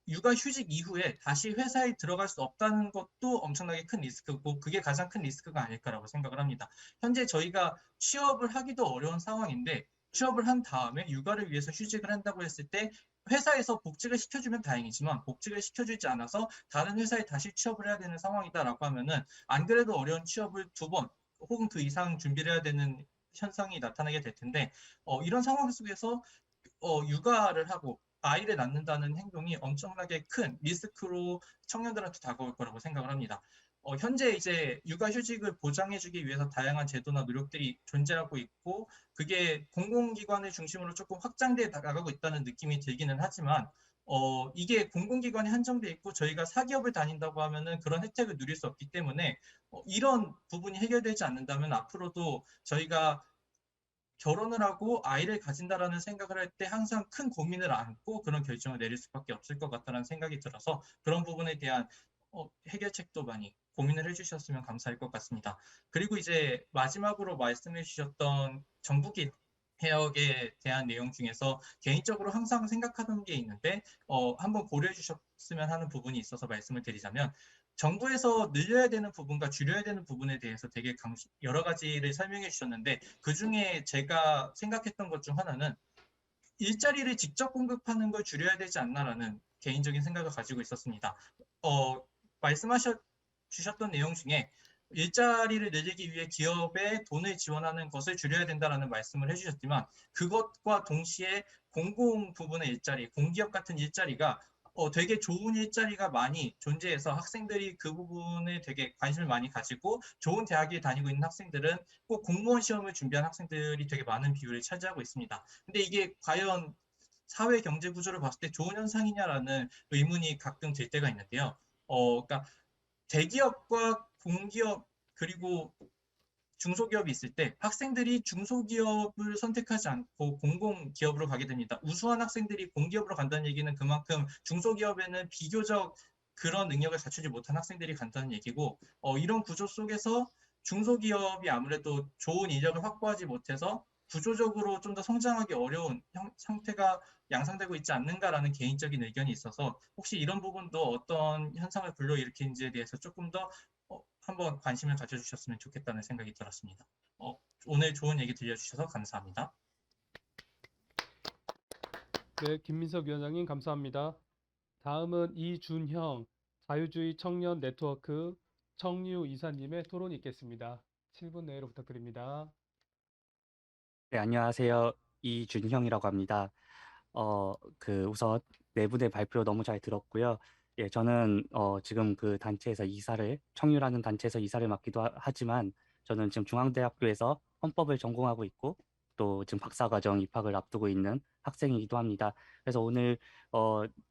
[SPEAKER 9] 육아휴직 이후에 다시 회사에 들어갈 수 없다는 것도 엄청나게 큰 리스크고 그게 가장 큰 리스크가 아닐까라고 생각을 합니다. 현재 저희가 취업을 하기도 어려운 상황인데 취업을 한 다음에 육아를 위해서 휴직을 한다고 했을 때 회사에서 복직을 시켜주면 다행이지만 복직을 시켜주지 않아서 다른 회사에 다시 취업을 해야 되는 상황이다라고 하면은 안 그래도 어려운 취업을 2번 혹은 그 이상 준비를 해야 되는 현상이 나타나게 될 텐데 이런 상황 속에서 육아를 하고 아이를 낳는다는 행동이 엄청나게 큰 리스크로 청년들한테 다가올 거라고 생각을 합니다. 현재 이제 육아휴직을 보장해주기 위해서 다양한 제도나 노력들이 존재하고 있고 그게 공공기관을 중심으로 조금 확장돼 나가고 있다는 느낌이 들기는 하지만 이게 공공기관에 한정돼 있고 저희가 사기업을 다닌다고 하면은 그런 혜택을 누릴 수 없기 때문에 이런 부분이 해결되지 않는다면 앞으로도 저희가 결혼을 하고 아이를 가진다라는 생각을 할 때 항상 큰 고민을 안고 그런 결정을 내릴 수밖에 없을 것 같다는 생각이 들어서 그런 부분에 대한 해결책도 많이 고민을 해주셨으면 감사할 것 같습니다. 그리고 이제 마지막으로 말씀해 주셨던 정부기 개혁에 대한 내용 중에서 개인적으로 항상 생각하던 게 있는데 한번 고려해 주셨으면 하는 부분이 있어서 말씀을 드리자면 정부에서 늘려야 되는 부분과 줄여야 되는 부분에 대해서 되게 여러 가지를 설명해 주셨는데 그중에 제가 생각했던 것 중 하나는 일자리를 직접 공급하는 걸 줄여야 되지 않나라는 개인적인 생각을 가지고 있었습니다. 주셨던 내용 중에 일자리를 늘리기 위해 기업에 돈을 지원하는 것을 줄여야 된다라는 말씀을 해주셨지만 그것과 동시에 공공 부분의 일자리, 공기업 같은 일자리가 되게 좋은 일자리가 많이 존재해서 학생들이 그 부분에 되게 관심을 많이 가지고 좋은 대학에 다니고 있는 학생들은 꼭 공무원 시험을 준비한 학생들이 되게 많은 비율을 차지하고 있습니다. 근데 이게 과연 사회 경제 구조를 봤을 때 좋은 현상이냐라는 의문이 가끔 들 때가 있는데요. 그러니까 대기업과 공기업 그리고 중소기업이 있을 때 학생들이 중소기업을 선택하지 않고 공공기업으로 가게 됩니다. 우수한 학생들이 공기업으로 간다는 얘기는 그만큼 중소기업에는 비교적 그런 능력을 갖추지 못한 학생들이 간다는 얘기고 이런 구조 속에서 중소기업이 아무래도 좋은 인력을 확보하지 못해서 구조적으로 좀 더 성장하기 어려운 상태가 양상되고 있지 않는가라는 개인적인 의견이 있어서 혹시 이런 부분도 어떤 현상을 불러일으키는지에 대해서 조금 더 한번 관심을 가져주셨으면 좋겠다는 생각이 들었습니다. 오늘 좋은 얘기 들려주셔서 감사합니다.
[SPEAKER 2] 네, 김민석 위원장님 감사합니다. 다음은 이준형 자유주의 청년 네트워크 청유 이사님의 토론이 있겠습니다. 7분 내로 부탁드립니다.
[SPEAKER 10] 네, 안녕하세요. 이준형이라고 합니다. 우선 네 분의 발표 너무 잘 들었고요. 예, 저는 지금 그 단체에서 청유라는 단체에서 이사를 맡기도 하지만 저는 지금 중앙대학교에서 헌법을 전공하고 있고 또 지금 박사과정 입학을 앞두고 있는 학생이기도 합니다. 그래서 오늘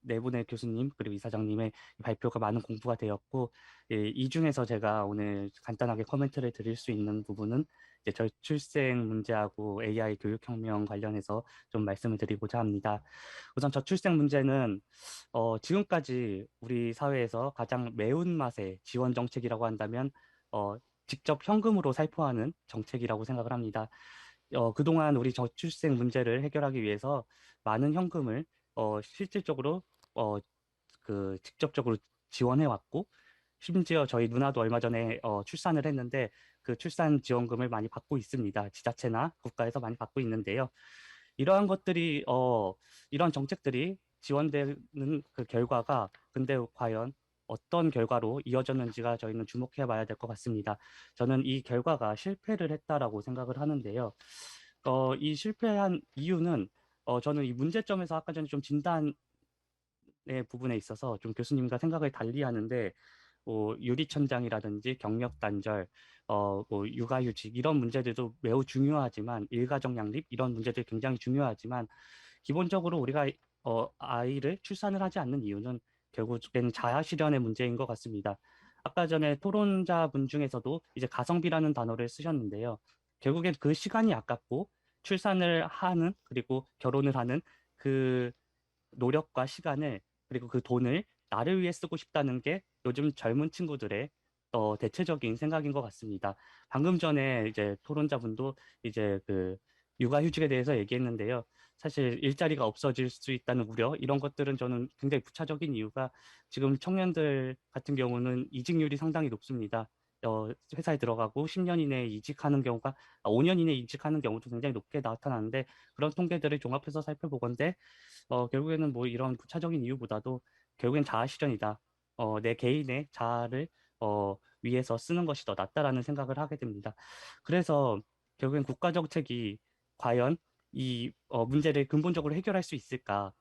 [SPEAKER 10] 네 분의 교수님 그리고 이사장님의 발표가 많은 공부가 되었고 예, 이 중에서 제가 오늘 간단하게 코멘트를 드릴 수 있는 부분은 이제 저출생 문제하고 AI 교육혁명 관련해서 좀 말씀을 드리고자 합니다. 우선 저출생 문제는 지금까지 우리 사회에서 가장 매운맛의 지원 정책이라고 한다면 직접 현금으로 살포하는 정책이라고 생각을 합니다. 그동안 우리 저출생 문제를 해결하기 위해서 많은 현금을 실질적으로 직접적으로 지원해 왔고 심지어 저희 누나도 얼마 전에 출산을 했는데 그 출산 지원금을 많이 받고 있습니다. 지자체나 국가에서 많이 받고 있는데요. 이러한 것들이 이런 정책들이 지원되는 그 결과가 근데 과연 어떤 결과로 이어졌는지가 저희는 주목해 봐야 될 것 같습니다. 저는 이 결과가 실패를 했다라고 생각을 하는데요. 이 실패한 이유는 저는 이 문제점에서 아까 전에 좀 진단의 부분에 있어서 좀 교수님과 생각을 달리 하는데 유리천장이라든지 경력 단절, 육아휴직 이런 문제들도 매우 중요하지만 일가정 양립 이런 문제들 굉장히 중요하지만 기본적으로 우리가 아이를 출산을 하지 않는 이유는 결국엔 자아 실현의 문제인 것 같습니다. 아까 전에 토론자분 중에서도 이제 가성비라는 단어를 쓰셨는데요. 결국엔 그 시간이 아깝고 출산을 하는 그리고 결혼을 하는 그 노력과 시간을 그리고 그 돈을 나를 위해 쓰고 싶다는 게 요즘 젊은 친구들의 대체적인 생각인 것 같습니다. 방금 전에 이제 토론자분도 이제 그 육아휴직에 대해서 얘기했는데요. 사실 일자리가 없어질 수 있다는 우려 이런 것들은 저는 굉장히 부차적인 이유가 지금 청년들 같은 경우는 이직률이 상당히 높습니다. 회사에 들어가고 10년 이내에 이직하는 경우가 5년 이내에 이직하는 경우도 굉장히 높게 나타나는데 그런 통계들을 종합해서 살펴보건대 결국에는 뭐 이런 부차적인 이유보다도 결국엔 자아 실현이다. 내 개인의 자아를 위해서 쓰는 것이 더 낫다라는 생각을 하게 됩니다. 그래서 결국엔 국가 정책이 과연 이 문제를 근본적으로 해결할 수 있을까?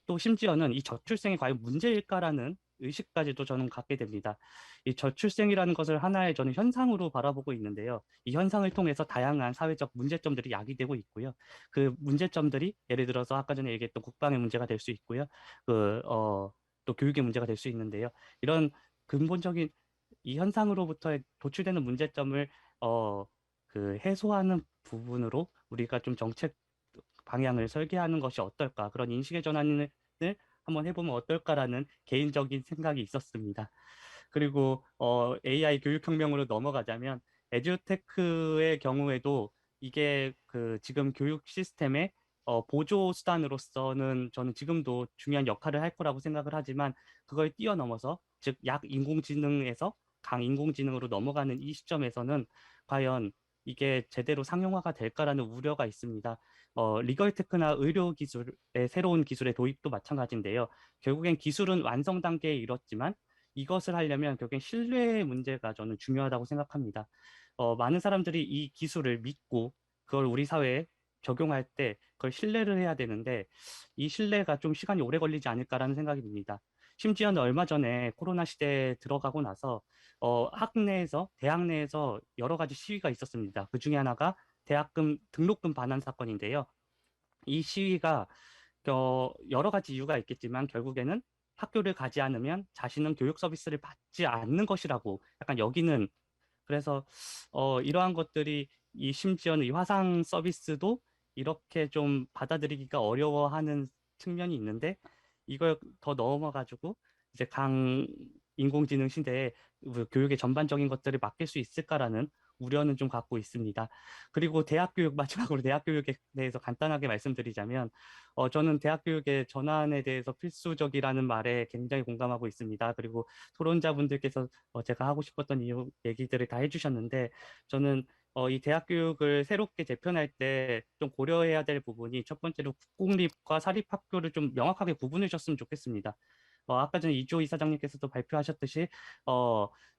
[SPEAKER 10] 또 심지어는 이 저출생이 과연 문제일까라는 의식까지도 저는 갖게 됩니다. 이 저출생이라는 것을 하나의 저는 현상으로 바라보고 있는데요. 이 현상을 통해서 다양한 사회적 문제점들이 야기되고 있고요. 그 문제점들이 예를 들어서 아까 전에 얘기했던 국방의 문제가 될 수 있고요. 또 교육의 문제가 될 수 있는데요. 이런 근본적인 이 현상으로부터 도출되는 문제점을 해소하는 부분으로 우리가 좀 정책 방향을 설계하는 것이 어떨까 그런 인식의 전환을 한번 해보면 어떨까라는 개인적인 생각이 있었습니다. 그리고 AI 교육혁명으로 넘어가자면 에듀테크의 경우에도 이게 그 지금 교육 시스템의 보조 수단으로서는 저는 지금도 중요한 역할을 할 거라고 생각을 하지만 그걸 뛰어넘어서 즉 약 인공지능에서 강 인공지능으로 넘어가는 이 시점에서는 과연 이게 제대로 상용화가 될까라는 우려가 있습니다. 리걸테크나 의료 기술의 새로운 기술의 도입도 마찬가지인데요. 결국엔 기술은 완성 단계에 이뤘지만 이것을 하려면 결국엔 신뢰의 문제가 저는 중요하다고 생각합니다. 많은 사람들이 이 기술을 믿고 그걸 우리 사회에 적용할 때 그걸 신뢰를 해야 되는데 이 신뢰가 좀 시간이 오래 걸리지 않을까라는 생각이 듭니다. 심지어는 얼마 전에 코로나 시대에 들어가고 나서 학내에서 대학 내에서 여러 가지 시위가 있었습니다. 그 중에 하나가 대학금 등록금 반환 사건인데요. 이 시위가 여러 가지 이유가 있겠지만 결국에는 학교를 가지 않으면 자신은 교육 서비스를 받지 않는 것이라고 약간 여기는 그래서 이러한 것들이 이 심지어는 이 화상 서비스도 이렇게 좀 받아들이기가 어려워하는 측면이 있는데 이걸 더 넘어가지고 이제 강 인공지능 시대에 교육의 전반적인 것들을 맡길 수 있을까라는 우려는 좀 갖고 있습니다. 그리고 대학 교육 마지막으로 대학 교육에 대해서 간단하게 말씀드리자면 저는 대학 교육의 전환에 대해서 필수적이라는 말에 굉장히 공감하고 있습니다. 그리고 토론자분들께서 제가 하고 싶었던 이유 얘기들을 다 해주셨는데 저는 이 대학 교육을 새롭게 재편할 때 좀 고려해야 될 부분이 첫 번째로 국공립과 사립학교를 좀 명확하게 구분해 줬으면 좋겠습니다. 아까 전에 이조 이사장님께서도 발표하셨듯이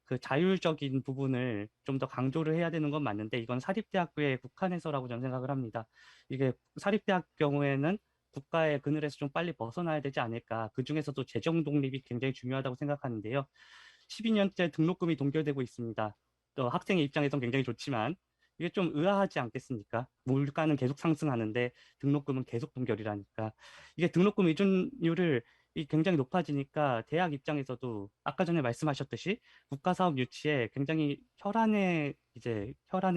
[SPEAKER 10] 그 자율적인 부분을 좀 더 강조를 해야 되는 건 맞는데 이건 사립대학교에 국한해서라고 저는 생각을 합니다. 이게 사립대학 경우에는 국가의 그늘에서 좀 빨리 벗어나야 되지 않을까. 그 중에서도 재정 독립이 굉장히 중요하다고 생각하는데요. 12년째 등록금이 동결되고 있습니다. 또 학생의 입장에선 굉장히 좋지만 이게 좀 의아하지 않겠습니까? 물가는 계속 상승하는데 등록금은 계속 동결이라니까. 이게 등록금 의존율을 굉장히 높아지니까 대학 입장에서도 아까 전에 말씀하셨듯이 국가 사업 유치에 굉장히 혈안을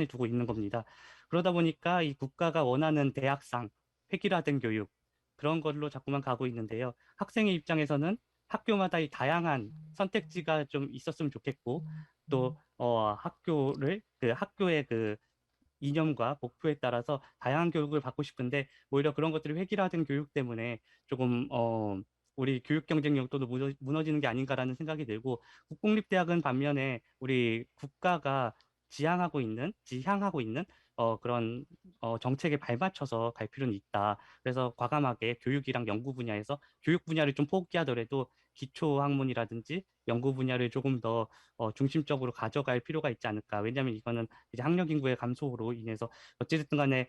[SPEAKER 10] 두고 있는 겁니다. 그러다 보니까 이 국가가 원하는 대학상, 획일화된 교육 그런 걸로 자꾸만 가고 있는데요. 학생의 입장에서는 학교마다 이 다양한 선택지가 좀 있었으면 좋겠고 또 학교의 그 이념과 목표에 따라서 다양한 교육을 받고 싶은데 오히려 그런 것들이 획일화된 교육 때문에 조금 우리 교육 경쟁력도 무너지는 게 아닌가라는 생각이 들고 국공립대학은 반면에 우리 국가가 지향하고 있는 그런 정책에 발맞춰서 갈 필요는 있다. 그래서 과감하게 교육이랑 연구 분야에서 교육 분야를 좀 포기하더라도 기초 학문이라든지 연구 분야를 조금 더 중심적으로 가져갈 필요가 있지 않을까. 왜냐하면 이거는 이제 학력 인구의 감소로 인해서 어찌됐든 간에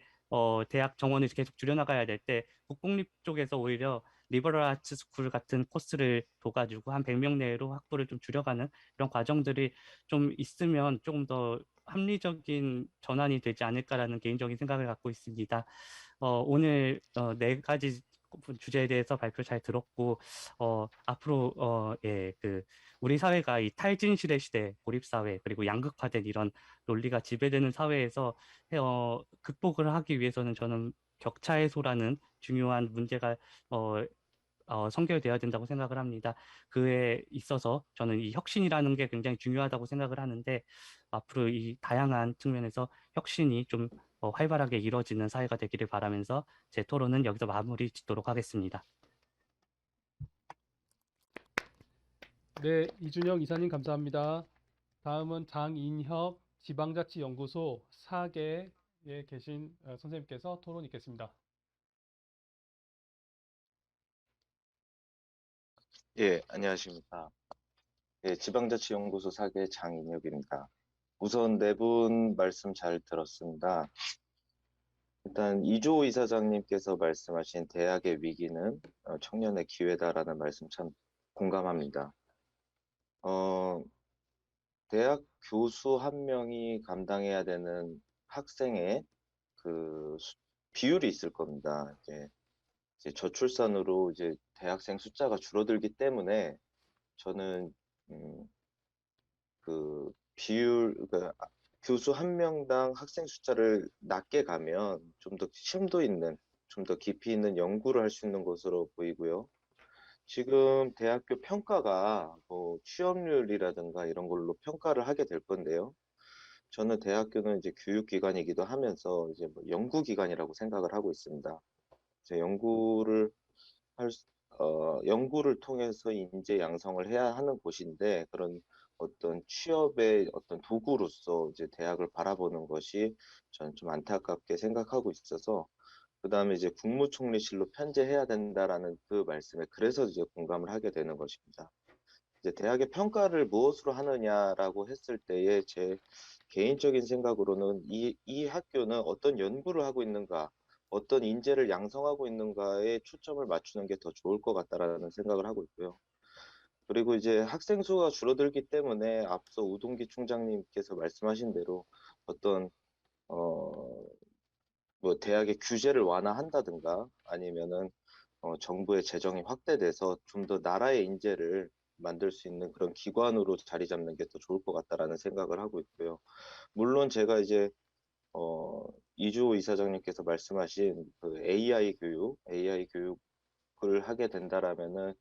[SPEAKER 10] 대학 정원을 계속 줄여나가야 될 때 국공립 쪽에서 오히려 리버럴 아츠 스쿨 같은 코스를 둬가지고 한 100명 내로 확보를 좀 줄여가는 이런 과정들이 좀 있으면 조금 더 합리적인 전환이 되지 않을까라는 개인적인 생각을 갖고 있습니다. 오늘 네 가지 주제에 대해서 발표 잘 들었고 앞으로 우리 사회가 이 탈진실의 시대, 고립사회, 그리고 양극화된 이런 논리가 지배되는 사회에서 극복을 하기 위해서는 저는 격차 해소라는 중요한 문제가 선결되어야 된다고 생각을 합니다. 그에 있어서 저는 이 혁신이라는 게 굉장히 중요하다고 생각을 하는데 앞으로 이 다양한 측면에서 혁신이 좀 활발하게 이루어지는 사회가 되기를 바라면서 제 토론은 여기서 마무리 짓도록 하겠습니다.
[SPEAKER 2] 네, 이준영 이사님 감사합니다. 다음은 장인협 지방자치연구소 4개에 계신 선생님께서 토론 있겠습니다.
[SPEAKER 11] 예, 안녕하십니까. 예, 지방자치연구소 4개 장인혁입니다. 우선 네 분 말씀 잘 들었습니다. 일단 이주호 이사장님께서 말씀하신 대학의 위기는 청년의 기회다라는 말씀 참 공감합니다. 대학 교수 한 명이 감당해야 되는 학생의 그 비율이 있을 겁니다. 이제 저출산으로 이제 대학생 숫자가 줄어들기 때문에 저는 그 비율, 교수 한 명당 학생 숫자를 낮게 가면 좀 더 심도 있는, 좀 더 깊이 있는 연구를 할 수 있는 것으로 보이고요. 지금 대학교 평가가 뭐 취업률이라든가 이런 걸로 평가를 하게 될 건데요. 저는 대학교는 이제 교육기관이기도 하면서 이제 뭐 연구기관이라고 생각을 하고 있습니다. 이제 연구를 통해서 인재 양성을 해야 하는 곳인데 그런 어떤 취업의 어떤 도구로서 이제 대학을 바라보는 것이 저는 좀 안타깝게 생각하고 있어서 그다음에 이제 국무총리실로 편제해야 된다라는 그 말씀에 그래서 이제 공감을 하게 되는 것입니다. 이제 대학의 평가를 무엇으로 하느냐라고 했을 때에 제 개인적인 생각으로는 이 학교는 어떤 연구를 하고 있는가, 어떤 인재를 양성하고 있는가에 초점을 맞추는 게 더 좋을 것 같다라는 생각을 하고 있고요. 그리고 이제 학생 수가 줄어들기 때문에 앞서 우동기 총장님께서 말씀하신 대로 어떤 뭐 대학의 규제를 완화한다든가 아니면은 정부의 재정이 확대돼서 좀 더 나라의 인재를 만들 수 있는 그런 기관으로 자리 잡는 게 더 좋을 것 같다라는 생각을 하고 있고요. 물론 제가 이제 이주호 이사장님께서 말씀하신 그 AI 교육을 하게 된다라면은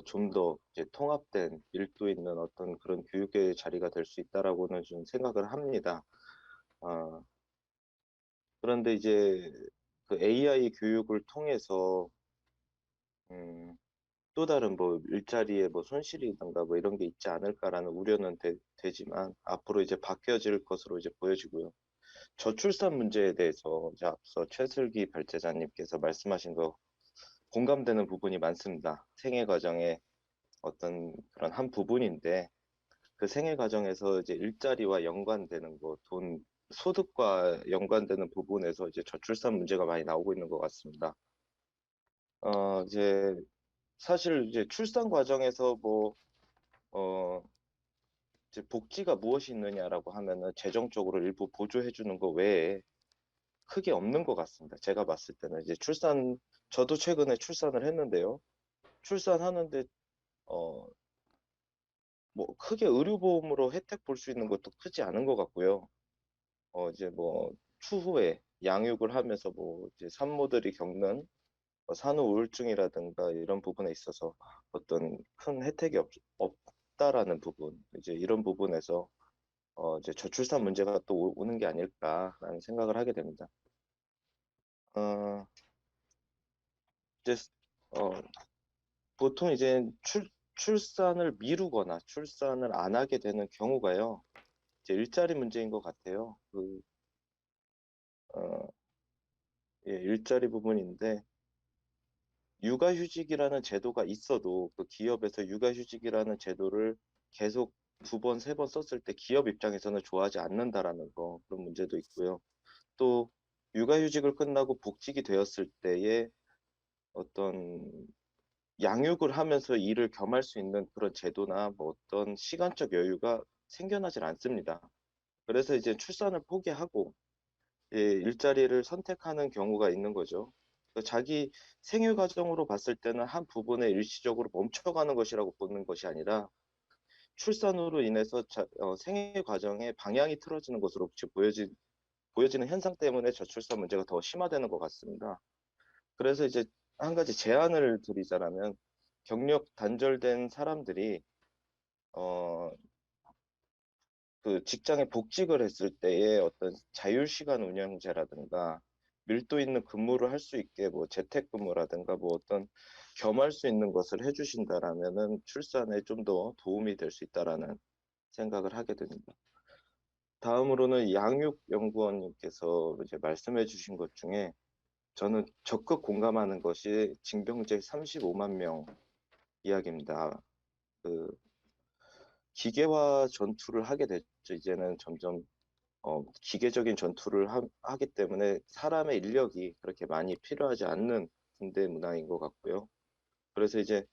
[SPEAKER 11] 좀 더 이제 통합된 밀도 있는 어떤 그런 교육의 자리가 될 수 있다라고는 좀 생각을 합니다. 그런데 이제 그 AI 교육을 통해서 또 다른 뭐 일자리에 뭐 손실이든가 뭐 이런 게 있지 않을까라는 우려는 되지만 앞으로 이제 바뀌어질 것으로 이제 보여지고요. 저출산 문제에 대해서 이제 앞서 최슬기 발제자님께서 말씀하신 거 공감되는 부분이 많습니다. 생애 과정의 어떤 그런 한 부분인데 그 생애 과정에서 이제 일자리와 연관되는 거, 소득과 연관되는 부분에서 이제 저출산 문제가 많이 나오고 있는 것 같습니다. 이제 사실 이제 출산 과정에서 이제 복지가 무엇이 있느냐라고 하면은 재정적으로 일부 보조해 주는 거 외에 크게 없는 것 같습니다. 제가 봤을 때는 이제 저도 최근에 출산을 했는데요. 출산하는데 뭐 크게 의료보험으로 혜택 볼 수 있는 것도 크지 않은 것 같고요. 이제 뭐 추후에 양육을 하면서 뭐 이제 산모들이 겪는 산후 우울증이라든가 이런 부분에 있어서 어떤 큰 혜택이 없다라는 부분, 이제 이런 부분에서 이제 저출산 문제가 또 오는 게 아닐까라는 생각을 하게 됩니다. 이제 보통 이제 출산을 미루거나 출산을 안 하게 되는 경우가요. 이제 일자리 문제인 것 같아요. 예, 일자리 부분인데 육아휴직이라는 제도가 있어도 그 기업에서 육아휴직이라는 제도를 계속 2번, 3번 썼을 때 기업 입장에서는 좋아하지 않는다라는 거 그런 문제도 있고요. 또 육아휴직을 끝나고 복직이 되었을 때에 어떤 양육을 하면서 일을 겸할 수 있는 그런 제도나 뭐 어떤 시간적 여유가 생겨나질 않습니다. 그래서 이제 출산을 포기하고 일자리를 선택하는 경우가 있는 거죠. 자기 생애 과정으로 봤을 때는 한 부분에 일시적으로 멈춰가는 것이라고 보는 것이 아니라 출산으로 인해서 생애 과정에 방향이 틀어지는 것으로 지금 보여지는 현상 때문에 저출산 문제가 더 심화되는 것 같습니다. 그래서 이제 한 가지 제안을 드리자면 경력 단절된 사람들이 그 직장에 복직을 했을 때의 어떤 자율시간 운영제라든가 밀도 있는 근무를 할 수 있게 뭐 재택근무라든가 뭐 어떤 겸할 수 있는 것을 해주신다라면은 출산에 좀 더 도움이 될 수 있다라는 생각을 하게 됩니다. 다음으로는 양육연구원님께서 이제 말씀해 주신 것 중에 저는 적극 공감하는 것이 징병제 35만 명 이야기입니다. 그 기계화 전투를 하게 됐죠. 이제는 점점 기계적인 전투를 하기 때문에 사람의 인력이 그렇게 많이 필요하지 않는 군대 문화인 것 같고요. 그래서 이제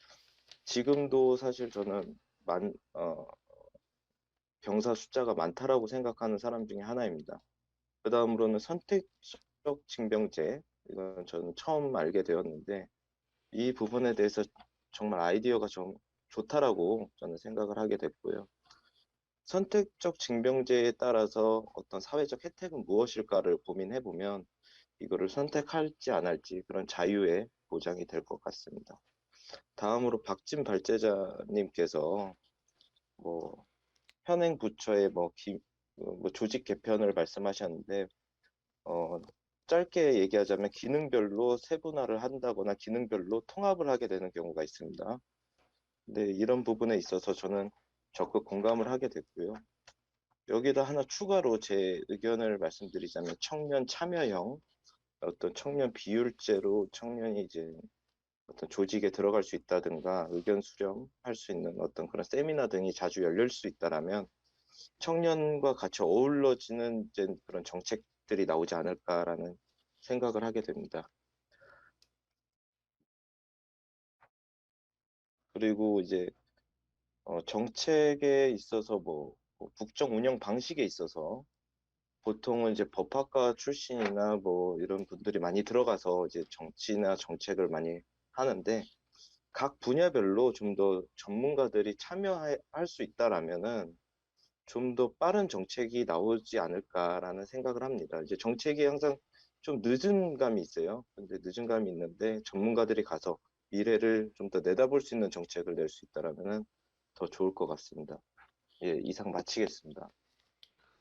[SPEAKER 11] 지금도 사실 저는 병사 숫자가 많다라고 생각하는 사람 중에 하나입니다. 그 다음으로는 선택적 징병제, 이건 저는 처음 알게 되었는데 이 부분에 대해서 정말 아이디어가 좀 좋다라고 저는 생각을 하게 됐고요. 선택적 징병제에 따라서 어떤 사회적 혜택은 무엇일까를 고민해보면 이거를 선택할지 안 할지 그런 자유의 보장이 될 것 같습니다. 다음으로 박진 발제자님께서 뭐 현행 부처의 뭐 조직 개편을 말씀하셨는데 짧게 얘기하자면 기능별로 세분화를 한다거나 기능별로 통합을 하게 되는 경우가 있습니다. 근데 이런 부분에 있어서 저는 적극 공감을 하게 됐고요. 여기다 하나 추가로 제 의견을 말씀드리자면 청년 참여형 어떤 청년 비율제로 청년이 이제 어떤 조직에 들어갈 수 있다든가 의견 수렴할 수 있는 어떤 그런 세미나 등이 자주 열릴 수 있다라면 청년과 같이 어우러지는 이제 그런 정책들이 나오지 않을까라는 생각을 하게 됩니다. 그리고 이제 정책에 있어서 뭐 국정 운영 방식에 있어서 보통은 이제 법학과 출신이나 뭐 이런 분들이 많이 들어가서 이제 정치나 정책을 많이 하는데 각 분야별로 좀 더 전문가들이 참여할 수 있다라면은 좀 더 빠른 정책이 나오지 않을까라는 생각을 합니다. 이제 정책이 항상 좀 늦은 감이 있어요. 근데 늦은 감이 있는데 전문가들이 가서 미래를 좀 더 내다볼 수 있는 정책을 낼 수 있다라면은 더 좋을 것 같습니다. 예, 이상 마치겠습니다.